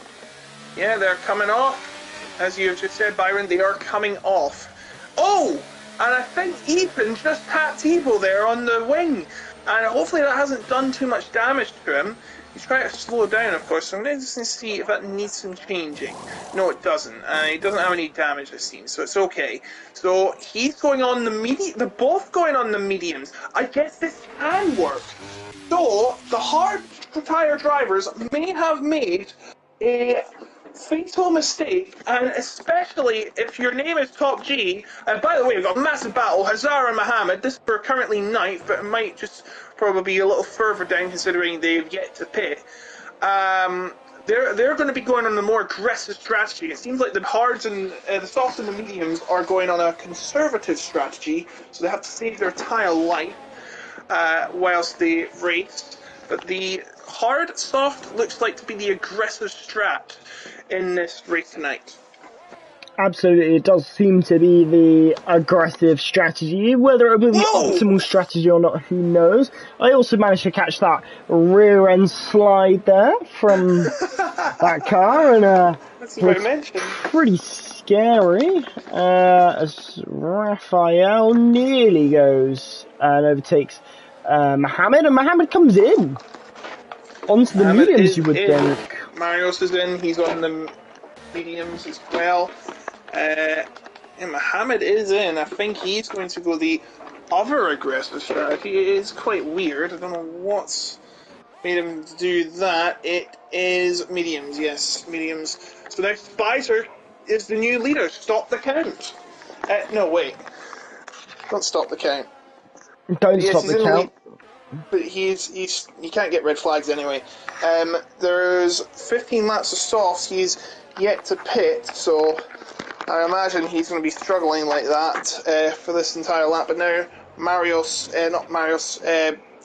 Yeah, they're coming off. As you've just said, Byron, they are coming off. Oh! And I think Ethan just tapped Evo there on the wing. And hopefully that hasn't done too much damage to him. He's trying to slow down, of course, so I'm going to see if that needs some changing. No, it doesn't. He doesn't have any damage, it seems, so it's okay. So he's going on the medium. They're both going on the mediums. I guess this can work. So the hard tire drivers may have made a fatal mistake, and especially if your name is Top G. And by the way, we've got a massive battle. Hazara and Mohammed. This are currently 9th, but it might just probably be a little further down considering they've yet to pit. They're going to be going on a more aggressive strategy. It seems like the hards and the softs and the mediums are going on a conservative strategy, so they have to save their tire life whilst they race. But the hard soft looks like to be the aggressive strat in this race tonight. Absolutely, it does seem to be the aggressive strategy. Whether it will be the optimal strategy or not, who knows. I also managed to catch that rear end slide there from that car, and that's what I mentioned. Pretty scary. As Raphael nearly goes and overtakes Mohammed, and Mohammed comes in onto the mediums. You would think. Marios is in. He's on the mediums as well. And Mohammed is in. I think he's going to go the other aggressive strategy. It is quite weird. I don't know what's made him do that. It is mediums, yes, mediums. So now Spicer is the new leader. Stop the count. No, wait. Don't stop the count. Don't stop the count. But he can't get red flags anyway. There's 15 laps of softs. He's yet to pit, so I imagine he's going to be struggling like that for this entire lap. But now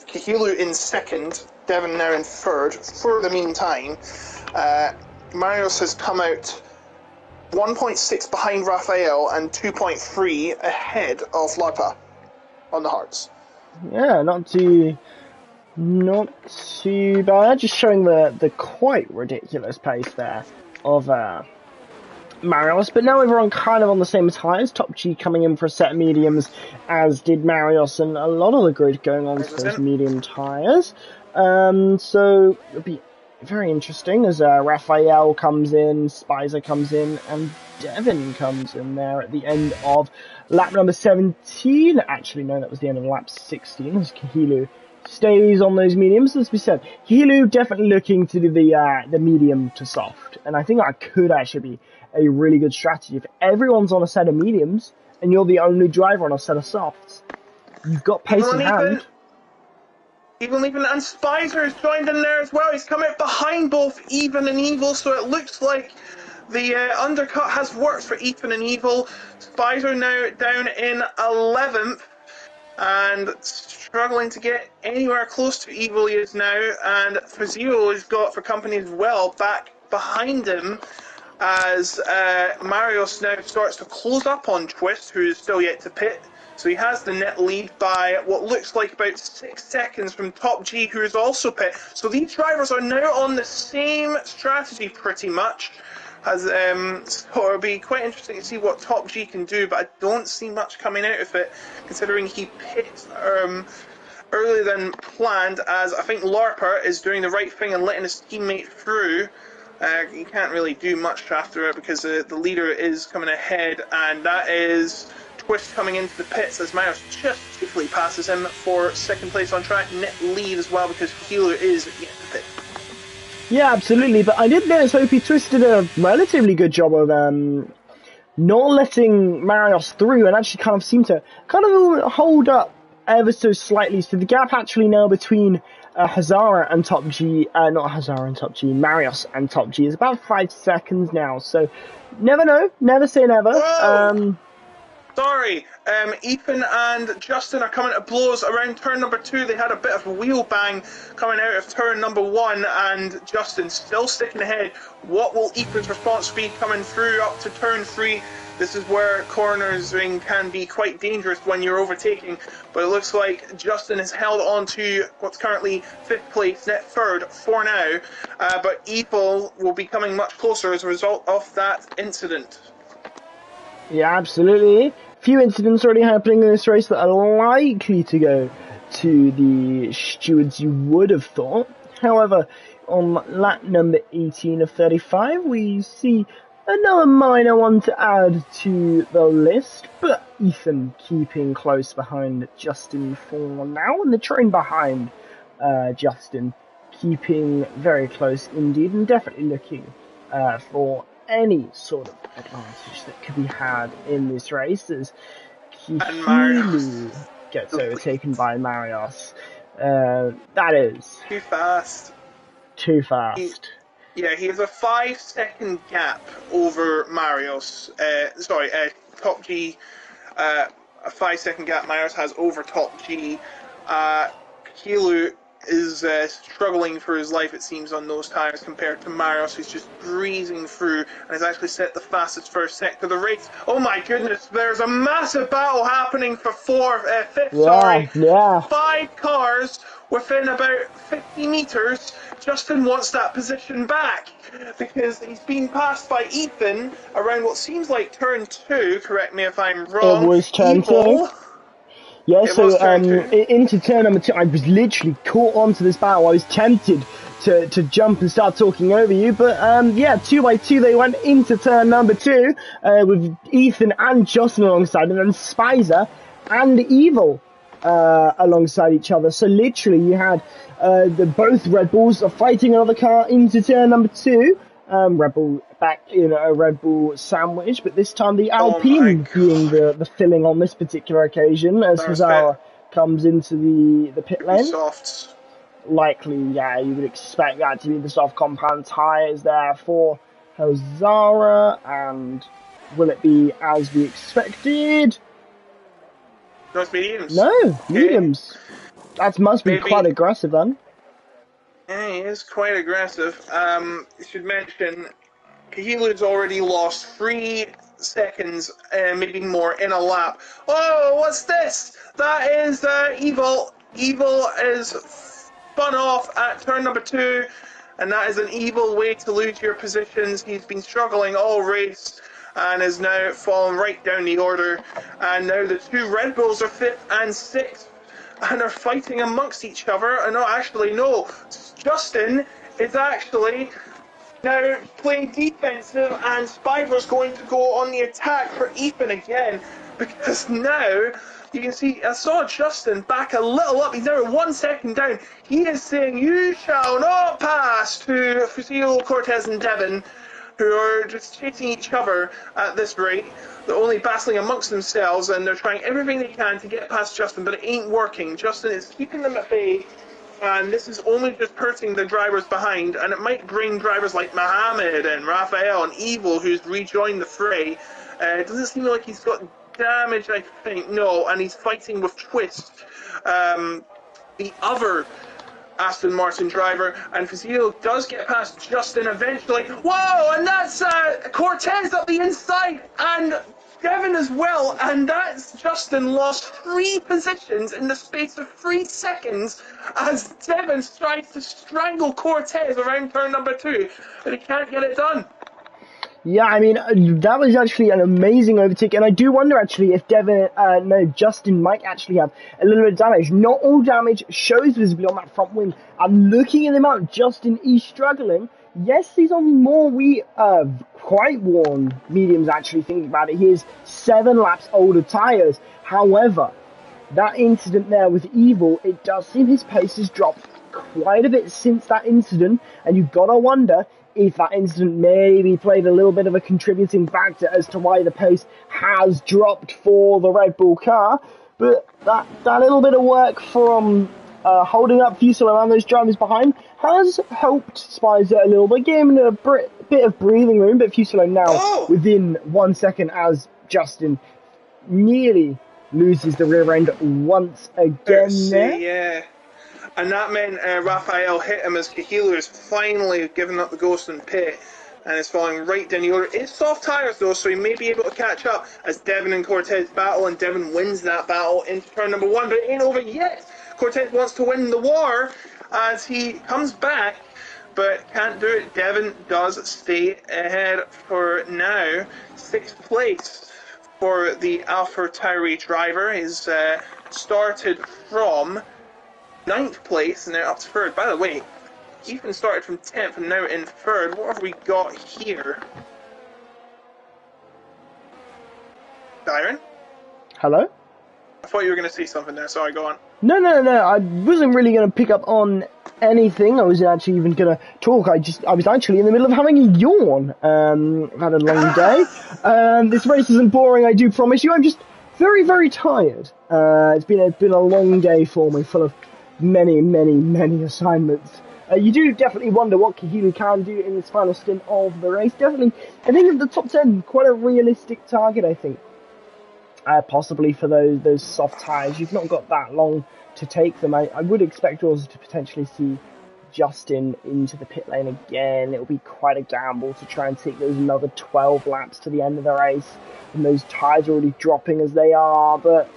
Kahilu in second, Devon now in third. For the meantime, Marios has come out 1.6 behind Raphael and 2.3 ahead of Lapa on the hards. Yeah, not too bad. Just showing the quite ridiculous pace there of Marios, but now everyone kind of on the same tyres. Top G coming in for a set of mediums, as did Marios, and a lot of the grid going on for those medium tyres. So it'll be very interesting as Raphael comes in, Spicer comes in, and Devon comes in there at the end of lap number 17. Actually, no, that was the end of lap 16 as Kahilu stays on those mediums. As we said, Kahilu definitely looking to do the medium to soft, and I think that could actually be a really good strategy. If everyone's on a set of mediums and you're the only driver on a set of softs, you've got pace in hand. Even and Spicer has joined in there as well. He's come out behind both Even and Evil, so it looks like the undercut has worked for Ethan and Evil. Spicer now down in 11th and struggling to get anywhere close to Evil he is now. And Fazio has got for company as well back behind him as Marios now starts to close up on Twist, who is still yet to pit. So he has the net lead by what looks like about 6 seconds from Top G, who is also pit. So these drivers are now on the same strategy pretty much. So it'll be quite interesting to see what Top G can do, but I don't see much coming out of it, considering he pit earlier than planned, as I think Larper is doing the right thing and letting his teammate through. He can't really do much after it because the leader is coming ahead, and that is Twist coming into the pits as Miles just safely passes him for second place on track. Net lead as well because Healer is yet to pit. Yeah, absolutely. But I did notice Opie Twist did a relatively good job of not letting Marios through, and actually kind of seemed to kind of hold up ever so slightly. So the gap actually now between Hazara and Top G, not Hazara and Top G, Marios and Top G is about 5 seconds now. So never know, never say never. Whoa! Sorry, Ethan and Justin are coming to blows around turn number 2. They had a bit of a wheel bang coming out of turn number 1, and Justin still sticking ahead. What will Ethan's response be coming through up to turn 3? This is where cornering can be quite dangerous when you're overtaking, but it looks like Justin has held on to what's currently 5th place, net 3rd for now, but Evil will be coming much closer as a result of that incident. Yeah, absolutely. Few incidents already happening in this race that are likely to go to the stewards, you would have thought. However, on lap number 18 of 35, we see another minor one to add to the list, but Ethan keeping close behind Justin for now, and the train behind Justin keeping very close indeed, and definitely looking for any sort of advantage that could be had in this race as Kihulu gets overtaken by Marios. That is too fast. Too fast. He has a 5-second gap over Marios. Top G. A 5-second gap Marios has over Top G. Kihulu is struggling for his life, it seems, on those tyres compared to Marios, who's just breezing through and has actually set the fastest first sector of the race. Oh my goodness, there's a massive battle happening for 5th. Yeah. 5 cars within about 50 metres. Justin wants that position back because he's been passed by Ethan around what seems like turn 2, correct me if I'm wrong. It was turn 2. Yeah, so into turn number 2, I was literally caught onto this battle. I was tempted to jump and start talking over you, but 2 by 2 they went into turn number 2 with Ethan and Justin alongside, and then Spicer and Evil alongside each other. So literally you had both Red Bulls are fighting another car into turn number 2. Red Bull back in a Red Bull sandwich, but this time the Alpine being the filling on this particular occasion as Hazara comes into the pit lane. Softs. Likely, yeah, you would expect that to be the soft compound tyres there for Hazara, and will it be as we expected? No, it's mediums. No, mediums. That must be quite aggressive then. Yeah, he is quite aggressive. I should mention, Kahilu's already lost 3 seconds, maybe more, in a lap. Oh, what's this? That is Evil. Evil is spun off at turn number 2, and that is an evil way to lose your positions. He's been struggling all race and is now fallen right down the order. And now the 2 Red Bulls are 5th and 6th. And are fighting amongst each other. And no, Justin is actually now playing defensive, and Spiver's going to go on the attack for Ethan again, because now you can see, I saw Justin back a little up. He's now 1 second down. He is saying, "You shall not pass," to Fusil, Cortez and Devon, who are just chasing each other at this rate. They're only battling amongst themselves, and they're trying everything they can to get past Justin, but it ain't working. Justin is keeping them at bay, and this is only just hurting the drivers behind, and it might bring drivers like Mohammed and Raphael and Evil, who's rejoined the fray. It doesn't seem like he's got damage, I think. No, and he's fighting with Twist, the other Aston Martin driver, and Fazil does get past Justin eventually. Whoa, and that's Cortez up the inside, and Devon as well, and that's Justin lost 3 positions in the space of 3 seconds as Devon tries to strangle Cortez around turn number 2, but he can't get it done. Yeah, I mean, that was actually an amazing overtake, and I do wonder actually if Justin might actually have a little bit of damage. Not all damage shows visibly on that front wing. I'm looking at him out. Justin is struggling. Yes, he's on more quite worn mediums actually, thinking about it. He is 7 laps older tyres. However, that incident there with Evil, it does seem his pace has dropped quite a bit since that incident, and you've got to wonder if that incident maybe played a little bit of a contributing factor as to why the pace has dropped for the Red Bull car. But that little bit of work from holding up Fusel around those drivers behind has helped Spicer a little bit, gave him a bit of breathing room, but Fusel now within 1 second as Justin nearly loses the rear end once again there. Yeah. And that meant Raphael hit him as Kahilo is finally giving up the ghost in pit and is falling right down the order. It's soft tyres though, so he may be able to catch up as Devon and Cortez battle, and Devon wins that battle into turn number 1, but it ain't over yet. Cortez wants to win the war as he comes back, but can't do it. Devon does stay ahead for now. 6th place for the AlphaTauri driver is started from 9th place and now up to 3rd. By the way, Ethan started from 10th and now in 3rd. What have we got here? Byron? Hello? I thought you were going to say something there. Sorry, go on. No. I wasn't really going to pick up on anything. I wasn't actually even going to talk. I was actually in the middle of having a yawn. I've had a long day. This race isn't boring, I do promise you. I'm just very, very tired. It's been a long day for me, full of many assignments. You do definitely wonder what Kahilo can do in this final stint of the race. Definitely, I think in the top 10, quite a realistic target, I think. Possibly for those soft tyres. You've not got that long to take them. I would expect also to potentially see Justin into the pit lane again. It'll be quite a gamble to try and take those another 12 laps to the end of the race. And those tyres are already dropping as they are, but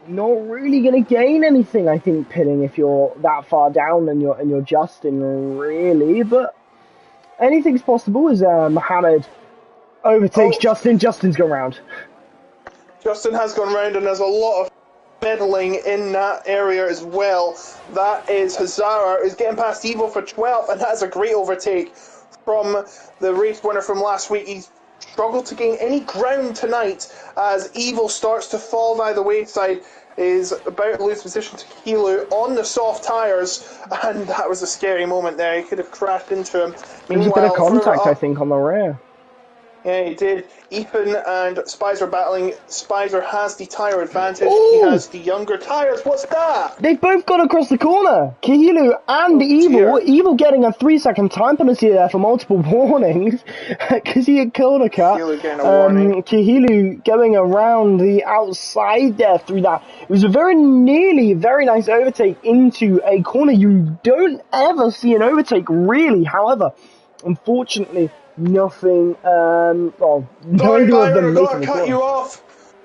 not really going to gain anything, I think, pitting if you're that far down and you're Justin, really. But anything's possible as Mohammed overtakes Justin. Justin's gone round. Justin has gone round, and there's a lot of meddling in that area as well. That is Hazara, who's getting past Evil for 12th, and that's a great overtake from the race winner from last week. He's struggled to gain any ground tonight as Evil starts to fall by the wayside, is about to lose position to Kilo on the soft tyres, and that was a scary moment there. He could have crashed into him. There was a bit of contact, I think, on the rear. Yeah, he did. Ethan and Spicer battling. Spicer has the tyre advantage. Ooh. He has the younger tyres. What's that? They both got across the corner. Kahilo and Evil. Evil getting a 3-second time penalty there for multiple warnings because he had killed a car. Kahilo going around the outside there through that. It was a very nice overtake into a corner. You don't ever see an overtake really. However, unfortunately, nothing, neither of them making the cut you off.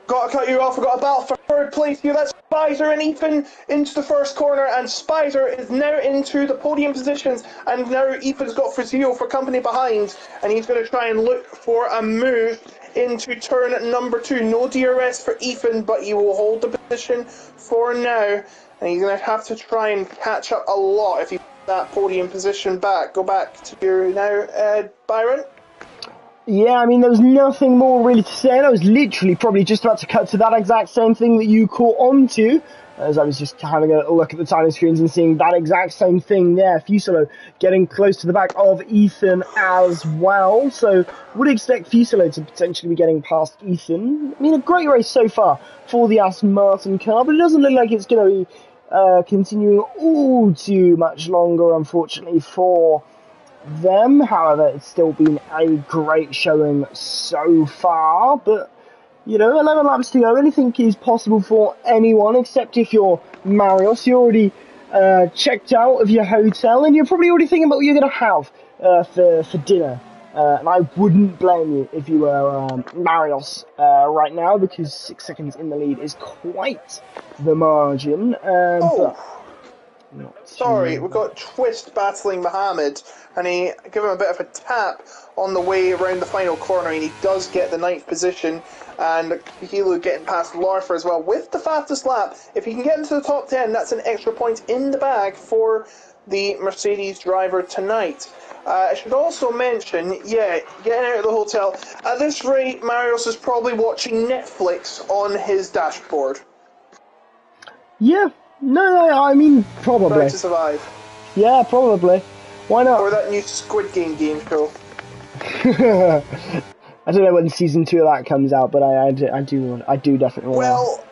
Got to cut you off. We've got a battle for 3rd place here. That's Spicer and Ethan into the first corner, and Spicer is now into the podium positions, and now Ethan's got Frazio for company behind, and he's going to try and look for a move into turn number 2. No DRS for Ethan, but he will hold the position for now, and he's going to have to try and catch up a lot if he that podium position back. Go back to you now, Byron. Yeah, I mean, there was nothing more really to say, and I was literally probably just about to cut to that exact same thing that you caught on to, as I was just having a look at the timing screens and seeing that exact same thing there. Fuselo getting close to the back of Ethan as well, so would expect Fuselo to potentially be getting past Ethan. I mean, a great race so far for the Aston Martin car, but it doesn't look like it's going to be continuing all too much longer, unfortunately, for them. However, it's still been a great showing so far, but 11 laps to go. Anything is possible for anyone, except if you're Marios. You're already checked out of your hotel, and you're probably already thinking about what you're going to have for dinner. And I wouldn't blame you if you were Marios right now, because 6 seconds in the lead is quite the margin. But Not Sorry, too we've bad. got Twist battling Mohammed, and he give him a bit of a tap on the way around the final corner, and he does get the ninth position. And Kahilo getting past Larfer as well with the fastest lap. If he can get into the top 10, that's an extra point in the bag for the Mercedes driver tonight. I should also mention, yeah, getting out of the hotel. At this rate, Marius is probably watching Netflix on his dashboard. Yeah, no, I mean, Trying probably. to survive. Yeah, probably. Why not? Or that new Squid Game show. I don't know when season 2 of that comes out, but I do definitely want to. Well,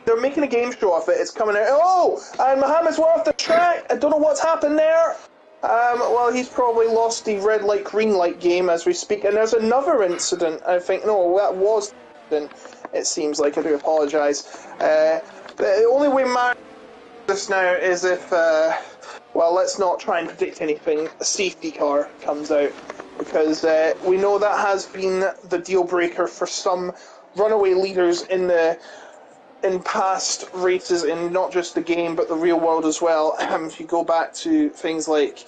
they're making a game show of it. It's coming out. Oh, and Mohammed's off the track. I don't know what's happened there. Well, he's probably lost the red light, green light game as we speak. And there's another incident. I think, no, that was the incident. It seems like. I do apologise. The only way Mario this now is if, well, let's not try and predict anything. A safety car comes out. Because we know that has been the deal breaker for some runaway leaders in past races, in not just the game but the real world as well. If you go back to things like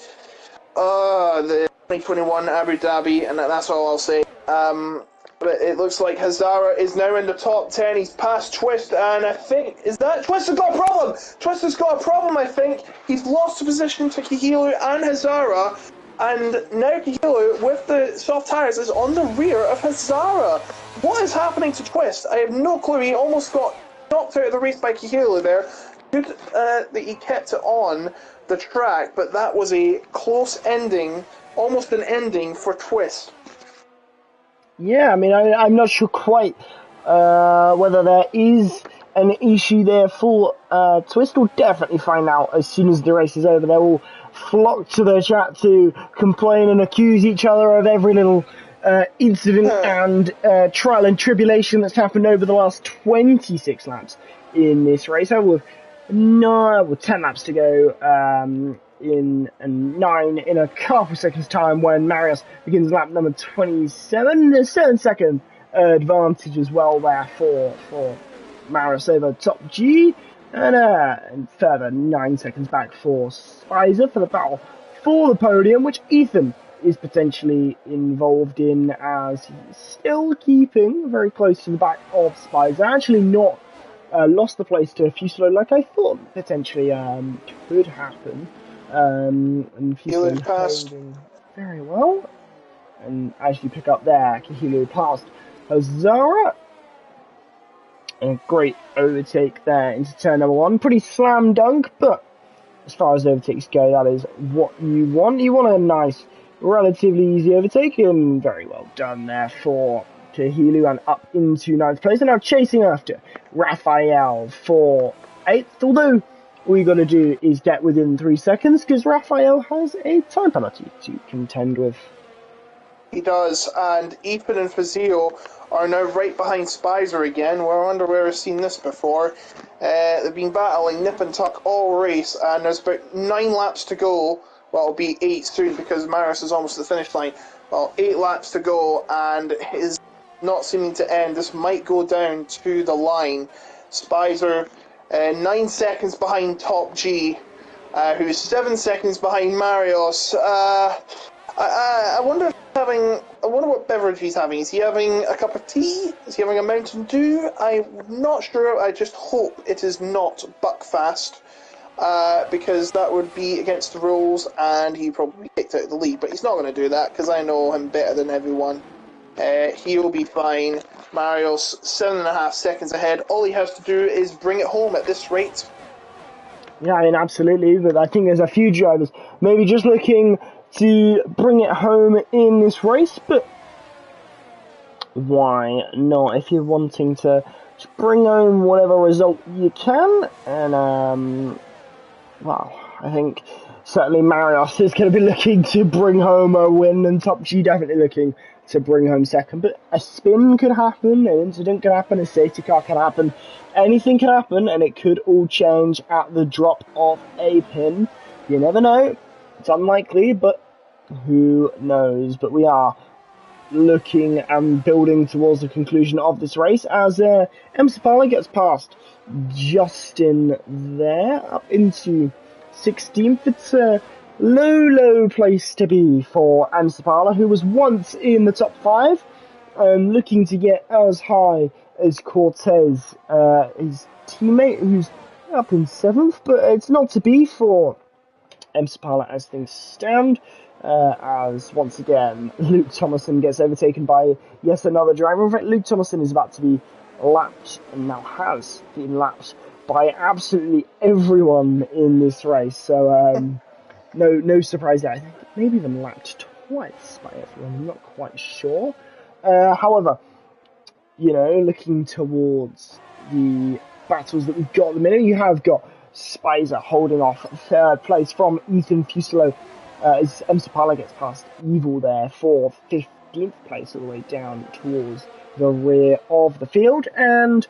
the 2021 Abu Dhabi, and that's all I'll say. But it looks like Hazara is now in the top 10. He's past Twist, and I think Twist has got a problem. Twist has got a problem. I think he's lost the position to Kahilu and Hazara. And now Kahilu, with the soft tyres, is on the rear of Hazara. What is happening to Twist? I have no clue. He almost got knocked out of the race by Kahilu there. Good that he kept it on the track, but that was a close ending, almost an ending for Twist. Yeah, I mean, I'm not sure quite whether there is an issue there for Twist. We'll definitely find out as soon as the race is over. They will flock to the track to complain and accuse each other of every little incident and trial and tribulation that's happened over the last 26 laps in this race. With 10 laps to go in 9 in a couple seconds time when Marius begins lap number 27. There's 7-second advantage as well there for Marius over top G, and further 9 seconds back for Spicer for the battle for the podium, which Ethan is potentially involved in, as he's still keeping very close to the back of Spicer. Actually not lost the place to Fuselo like I thought potentially could happen. And Fuselo holding very well. And as you pick up there, Kahilu passed Hazara. And a great overtake there into turn number 1. Pretty slam dunk, but as far as overtakes go, that is what you want. You want a nice, relatively easy overtake, and very well done there for Kahilu, and up into 9th place. And now chasing after Raphael for 8th, although all you got to do is get within 3 seconds, because Raphael has a time penalty to contend with. He does, and Ethan and Fazio are now right behind Spicer again. Well, I wonder where I've seen this before. They've been battling nip and tuck all race, and there's about 9 laps to go. Well, it'll be 8 soon because Marius is almost at the finish line. Well, 8 laps to go, and it is not seeming to end. This might go down to the line. Spicer 9 seconds behind Top G, who's 7 seconds behind Marius. I wonder what beverage he's having. Is he having a cup of tea? Is he having a Mountain Dew? I'm not sure. I just hope it is not Buckfast, because that would be against the rules, and he'd probably be kicked out of the league. But he's not going to do that, because I know him better than everyone. He'll be fine. Mario's 7.5 seconds ahead. All he has to do is bring it home at this rate. Yeah, I mean, absolutely. But I think there's a few drivers maybe just looking to bring it home in this race, but why not? If you're wanting to bring home whatever result you can, and well, I think certainly Marius is going to be looking to bring home a win, and Top G definitely looking to bring home second. But a spin could happen, an incident could happen, a safety car could happen, anything could happen, and it could all change at the drop of a pin. You never know. It's unlikely, but who knows? But we are looking and building towards the conclusion of this race as M. Sapala gets past Justin there, up into 16th. It's a low place to be for Amsterdam, who was once in the top 5, looking to get as high as Cortez, his teammate, who's up in 7th, but it's not to be for Amsterdam as things stand. As once again, Luke Thomason gets overtaken by yet another driver. In fact, Luke Thomason is about to be lapped, and now has been lapped by absolutely everyone in this race. So, no surprise there. I think maybe even lapped twice by everyone. I'm not quite sure. However, looking towards the battles that we've got at the minute, you have got Spicer holding off 3rd place from Ethan Fuselo as Pala gets past Evil there for 15th place all the way down towards the rear of the field. And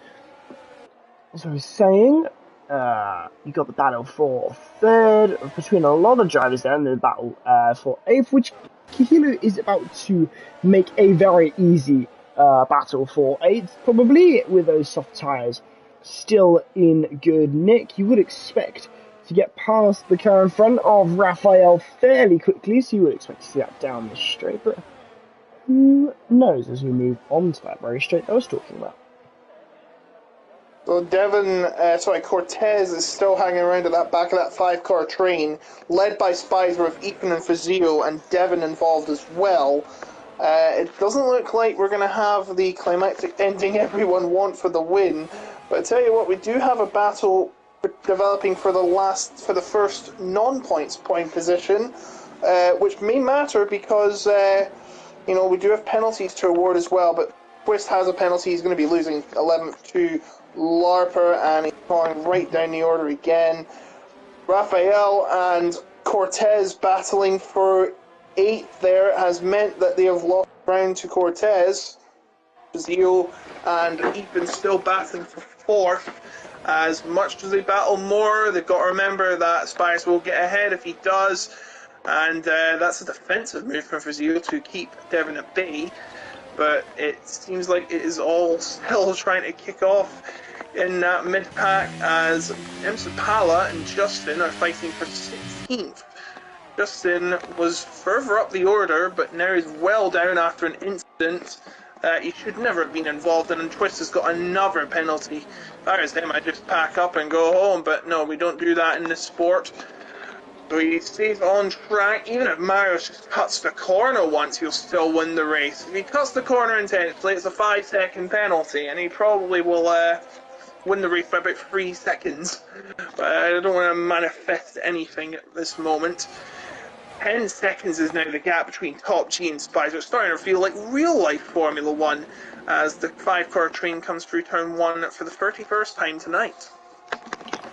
as I was saying, you got the battle for 3rd between a lot of drivers there, and the battle for 8th, which Kihilu is about to make a very easy battle for 8th, probably, with those soft tyres still in good nick. You would expect to get past the car in front of Raphael fairly quickly, so you would expect to see that down the straight, but who knows as we move on to that very straight that I was talking about. So Cortez is still hanging around at that back of that 5-car train, led by Spicer with Ethan and Fazio and Devon involved as well. It doesn't look like we're going to have the climactic ending everyone wants for the win, but I tell you what, we do have a battle developing for the first non-points point position, which may matter because we do have penalties to award as well. But Twist has a penalty; he's going to be losing 11th to Larper, and he's going right down the order again. Raphael and Cortez battling for 8th there has meant that they have lost ground to Cortez. Zio and Ethan still battling for 4th. As much as they battle more, they've got to remember that Spice will get ahead if he does, and that's a defensive move from Zio to keep Devon at bay. But it seems like it is all still trying to kick off in that mid-pack as Pala and Justin are fighting for 16th. Justin was further up the order, but now he's well down after an incident that he should never have been involved in, and Twist has got another penalty. If I was him, I'd just pack up and go home, but no, we don't do that in this sport. So he stays on track. Even if Marius just cuts the corner once, he'll still win the race. If he cuts the corner intentionally, it's a 5-second penalty, and he probably will win the race by about 3 seconds. But I don't want to manifest anything at this moment. 10 seconds is now the gap between Top G and Spicer. It's starting to feel like real-life Formula 1 as the 5-car train comes through Turn 1 for the 31st time tonight.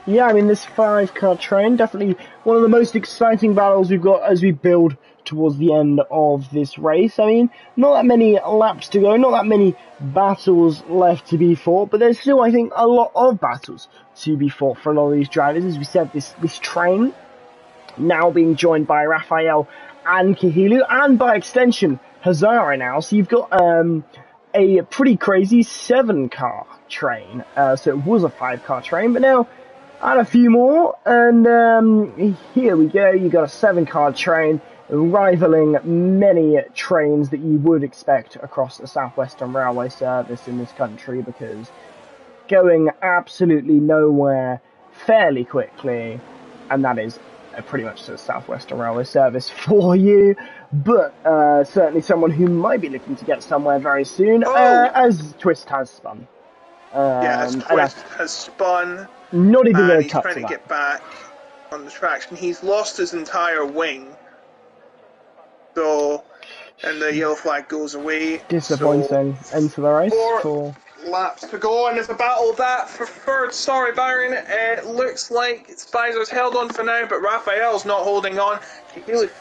Yeah, I mean, this 5-car train, definitely one of the most exciting battles we've got as we build towards the end of this race. I mean, not that many laps to go, not that many battles left to be fought, but there's still, I think, a lot of battles to be fought for a lot of these drivers. As we said, this train now being joined by Raphael and Kihilu, and by extension, Hazara now. So you've got a pretty crazy 7-car train. So it was a 5-car train, but now add a few more, and here we go. You got a 7-car train rivaling many trains that you would expect across the Southwestern Railway service in this country, because going absolutely nowhere fairly quickly, and that is pretty much the Southwestern Railway service for you, but certainly someone who might be looking to get somewhere very soon, as Twist has spun. As Twist has spun, not even going he's to trying to get back on the traction. He's lost his entire wing, so, and the yellow flag goes away. Disappointing end to the race. 4 laps to go, and there's a battle that for 3rd. Sorry, Byron. It looks like Spicer's held on for now, but Raphael's not holding on. He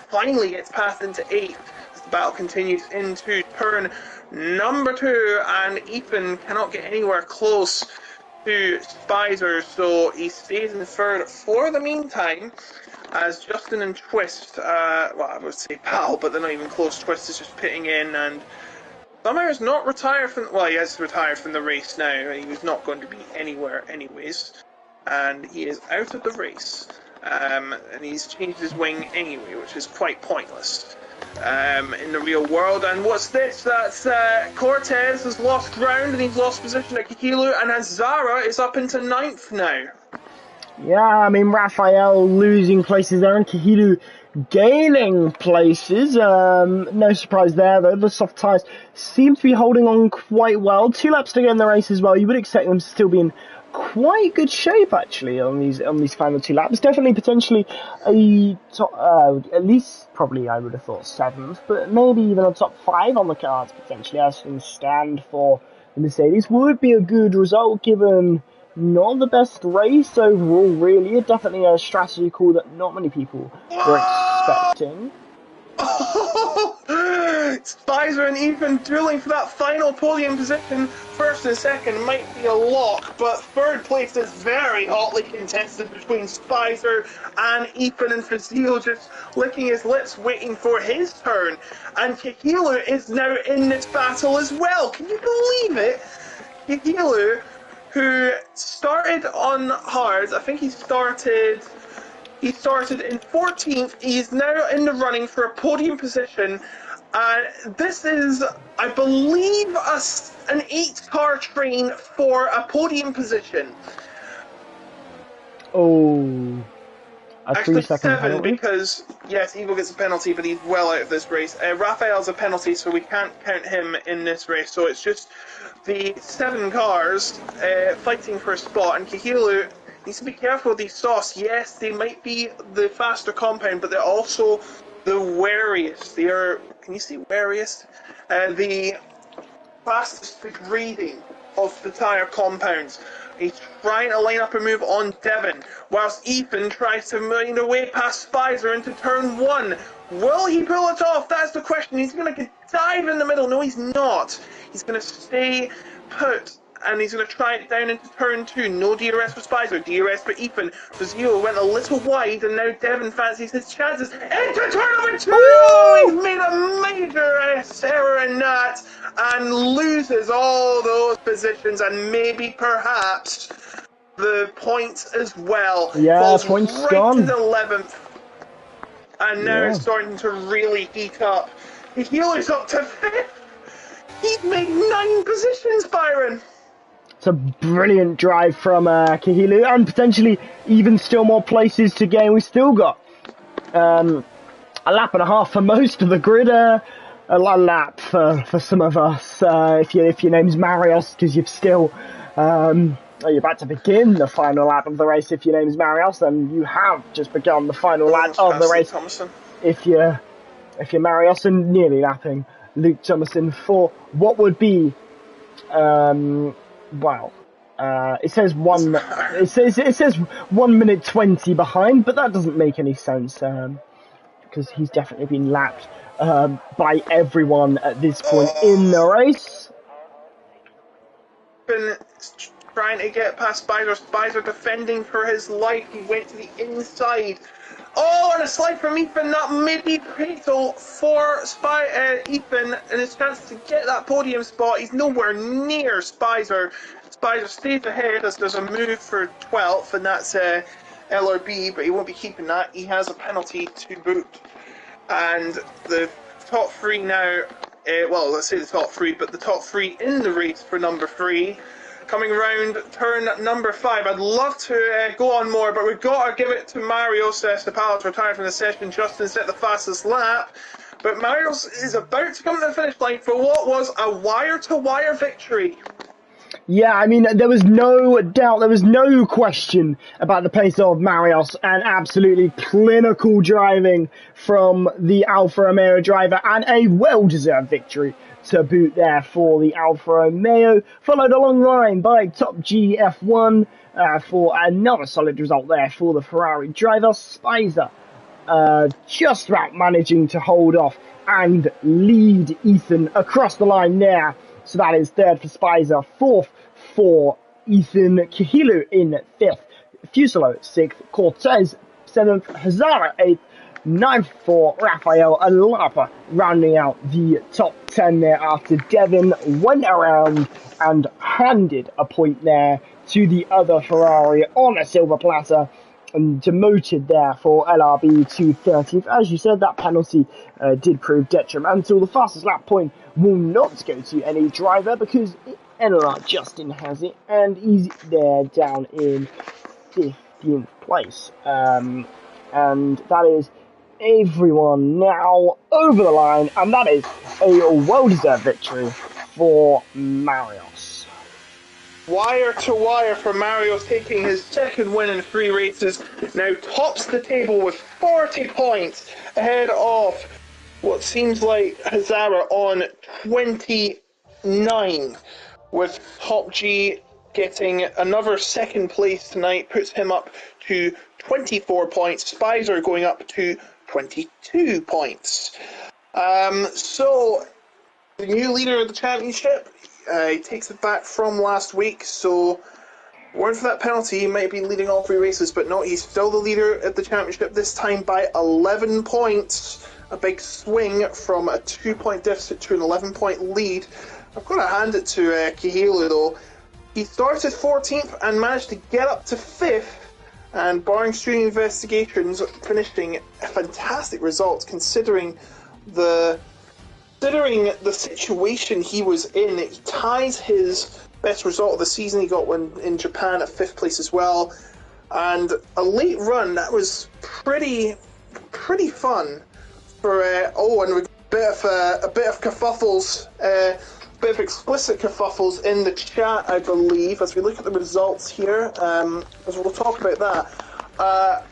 finally gets passed into 8th. The battle continues into turn number 2, and Ethan cannot get anywhere close to Spicer, so he stays in 3rd for the meantime, as Justin and Twist, I would say pal, but they're not even close. Twist is just pitting in, and somehow is not retired from, well, he has retired from the race now. He was not going to be anywhere anyways, and he is out of the race. And he's changed his wing anyway, which is quite pointless in the real world. And what's this? That's Cortez has lost ground and he's lost position at Kikilu, and Hazara is up into 9th now. Yeah, I mean, Raphael losing places there and Kahilu gaining places. No surprise there, though. The soft tyres seem to be holding on quite well. 2 laps to go in the race as well. You would expect them to still be in quite good shape, actually, on these final 2 laps. Definitely, potentially, a top, at least, probably, I would have thought 7th, but maybe even a top 5 on the cards, potentially, as things stand for the Mercedes. Would be a good result, given not the best race overall, really. Definitely a strategy call that not many people were expecting. Spicer and Ethan dueling for that final podium position. First and second might be a lock, but third place is very hotly contested between Spicer and Ethan, and Fazil just licking his lips waiting for his turn. And Kahilu is now in this battle as well. Can you believe it? Kahilu, who started on hard, I think he started in 14th. He's now in the running for a podium position. This is, I believe, an 8-car train for a podium position. Oh, Actually 3-second 7, penalty? because, yes, Evo gets a penalty, but he's well out of this race. Raphael's a penalty, so we can't count him in this race. So it's just the 7 cars fighting for a spot, and Kahilu needs to be careful with these sauce. Yes, they might be the faster compound, but they're also the wariest. They are, can you see wariest? The fastest degrading of the tyre compounds. He's trying to line up a move on Devon, whilst Ethan tries to mine away past Spicer into turn 1. Will he pull it off? That's the question. He's going to dive in the middle. No, he's not. He's going to stay put, and he's going to try it down into turn 2. No DRS for Spicer, DRS for Ethan. Fazio went a little wide, and now Devon fancies his chances. Into turn number 2! Oh, he's made a major error in that, and loses all those positions, and maybe, perhaps, the points as well. Yeah, falls points right gone. to the 11th, and now it's starting to really heat up. Healer's up to 5th. He's made 9 positions, Byron. It's a brilliant drive from Kahilu, and potentially even still more places to gain. We've still got a lap and a half for most of the grid. A lap for some of us, if your name's Marios, because you've still you're about to begin the final lap of the race. If your name's Marios, then you have just begun the final lap of the race. Thomason. If you're Marios, and nearly lapping Luke Thomason for what would be it says 1 minute 20 behind, but that doesn't make any sense because he's definitely been lapped by everyone at this point in the race. Been trying to get past Spicer defending for his life. He went to the inside. Oh, and a slide from Ethan. That may be fatal for Ethan and his chance to get that podium spot. He's nowhere near Spicer. Spicer stays ahead as there's a move for 12th, and that's LRB, but he won't be keeping that. He has a penalty to boot. And the top 3 now, well, let's say the top 3, but the top 3 in the race for number 3. Coming around turn number 5. I'd love to go on more, but we've got to give it to Marios Stepalos, retired from the session. Justin set the fastest lap, but Marios is about to come to the finish line for what was a wire-to-wire victory. Yeah, I mean, there was no doubt, there was no question about the pace of Marios, and absolutely clinical driving from the Alfa Romeo driver, and a well-deserved victory to boot there for the Alfa Romeo, followed a long line by Top GF1 for another solid result there for the Ferrari driver. Spicer just about managing to hold off and lead Ethan across the line there. So that is 3rd for Spicer, 4th for Ethan, Kahilu in 5th, Fuselo 6th, Cortez 7th, Hazara 8th, 9th for Raphael and Lapa, rounding out the top 10 there after Devon went around and handed a point there to the other Ferrari on a silver platter. demoted there for LRB to 30th. As you said, that penalty did prove detrimental. The fastest lap point will not go to any driver because NLR Justin has it, and he's there down in 15th place. And that is everyone now over the line, and that is a well-deserved victory for Marios. Wire to wire for Marios, taking his second win in 3 races. Now tops the table with 40 points, ahead of what seems like Hazara on 29, with Top G getting another second place tonight, puts him up to 24 points. Spicer going up to 22 points. So the new leader of the championship, he takes it back from last week, so weren't for that penalty, he might be leading all 3 races, but no, he's still the leader at the championship, this time by 11 points. A big swing from a 2-point deficit to an 11-point lead. I've got to hand it to Kihilu, though. He started 14th and managed to get up to 5th, and barring student investigations, finishing a fantastic result considering the situation he was in. He ties his best result of the season. He got one in Japan at 5th place as well, and a late run that was pretty fun for and a bit of kerfuffles, a bit of explicit kerfuffles in the chat, I believe, as we look at the results here, as we'll talk about that.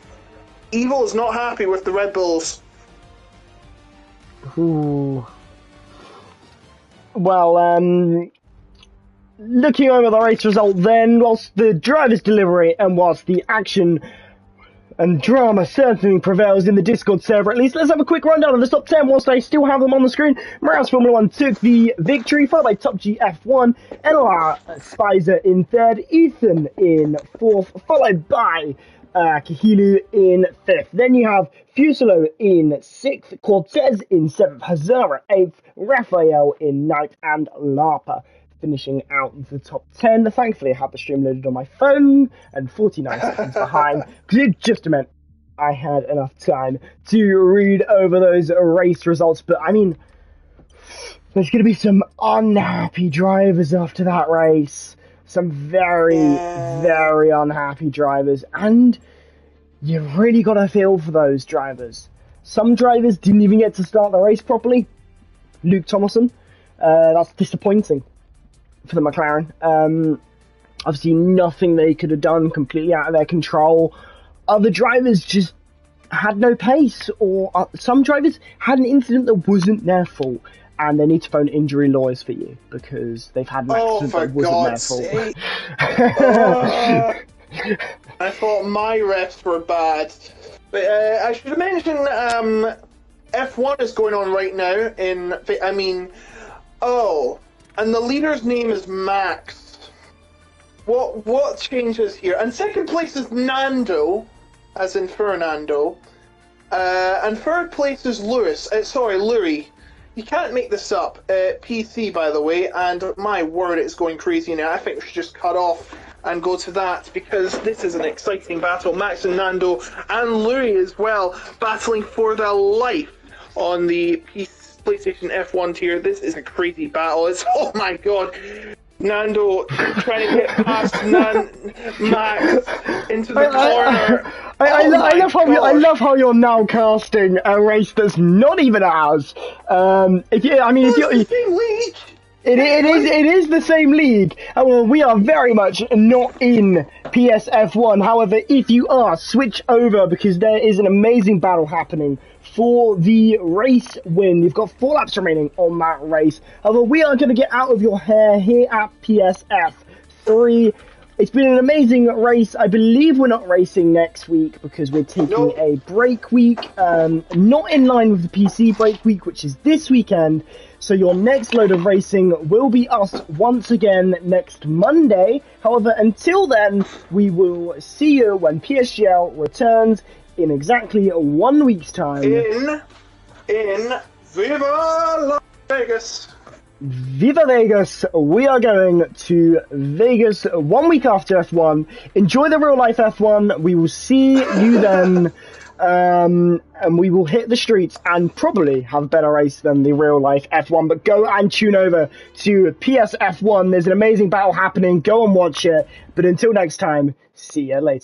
Evil is not happy with the Red Bulls. Ooh. Well, looking over the race result then, whilst the driver's delivery and whilst the action and drama certainly prevails in the Discord server, at least, let's have a quick rundown of the top 10 whilst I still have them on the screen. Marios Formula 1 took the victory, followed by Top G F1, NLR Spicer in 3rd, Ethan in 4th, followed by Kihilu in 5th. Then you have Fuselo in 6th, Cortez in 7th, Hazara 8th, Raphael in 9th, and Lapa finishing out the top 10. Thankfully, I had the stream loaded on my phone and 49 seconds behind, because it just meant I had enough time to read over those race results. But, I mean, there's going to be some unhappy drivers after that race. Some very, very unhappy drivers. And you really got to feel for those drivers. Some drivers didn't even get to start the race properly. Luke Thomason. That's disappointing for the McLaren. Obviously, nothing they could have done, completely out of their control. Other drivers just had no pace, or some drivers had an incident that wasn't their fault, and they need to phone injury lawyers for you because they've had an accident that wasn't their fault. I thought my refs were bad. But I should mention F1 is going on right now and the leader's name is Max. What changes here? And second place is Nando, as in Fernando. And third place is Louis. You can't make this up. PC, by the way, and my word, it's going crazy now. I think we should just cut off and go to that, because this is an exciting battle. Max and Nando, and Louis as well, battling for their life on the PlayStation F1 tier. This is a crazy battle. Oh my god. Nando trying to get past Max into the corner. I love how you're now casting a race that's not even ours. It is the same league. Well, we are very much not in PSF1. However, if you are, switch over, because there is an amazing battle happening for the race win. You've got 4 laps remaining on that race. However, we are going to get out of your hair here at PSF3. It's been an amazing race. I believe we're not racing next week because we're taking a break week, not in line with the PC break week, which is this weekend. So your next load of racing will be us once again next Monday. However, until then, we will see you when PSGL returns in exactly 1 week's time. In Viva Las Vegas. Viva Vegas! We are going to Vegas 1 week after F1. Enjoy the real life F1. We will see you then. And we will hit the streets and probably have a better race than the real life F1. But go and tune over to PSF1. There's an amazing battle happening. Go and watch it. But until next time, see you later.